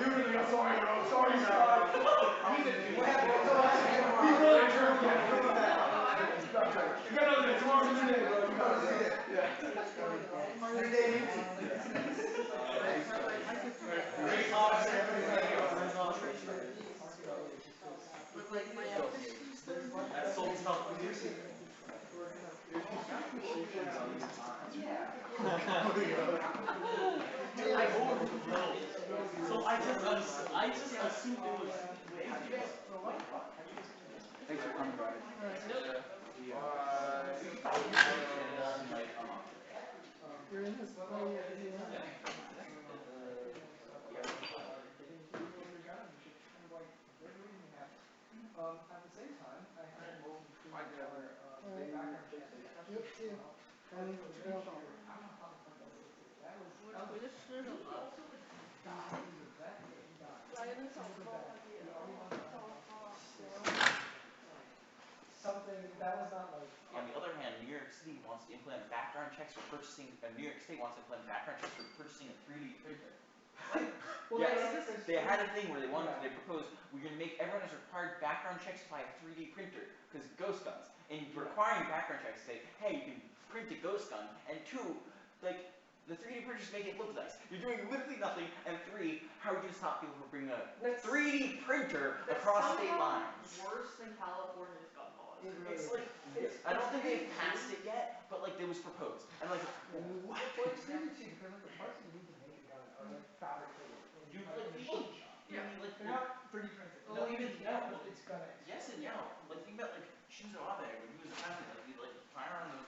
was like, sorry, bro. Sorry, bro. He's really jerking. You gotta know tomorrow's a new day, bro. You gotta see it. Yeah. Every day needs it. That's so tough. So I just assumed it was. Thanks for coming, guys. At the same time, I had background check. Yep, too. Something that was not like. On the other hand, New York City wants to implement background checks for purchasing. New York State wants to implement background checks for purchasing a 3D printer. Well, Yes, they had a thing where they proposed we're gonna make everyone has required background checks to buy a 3D printer because ghost guns. And requiring background checks say, hey, you can print a ghost gun, and two, like the 3D printers make it look nice. You're doing literally nothing, and three, how are you gonna stop people from bringing a 3D printer across state lines? Worse than California's gun laws. It's like, I don't think they've passed it yet, but like it was proposed. And like, what? Well, it's really cheap because like the parts you need to make a gun are like fabricated. You like people, Yeah. like They're not 3D printed. No, even no, it's gonna. yes and no. Like think about like Shinzo Abe when he was president, like he'd like fly around those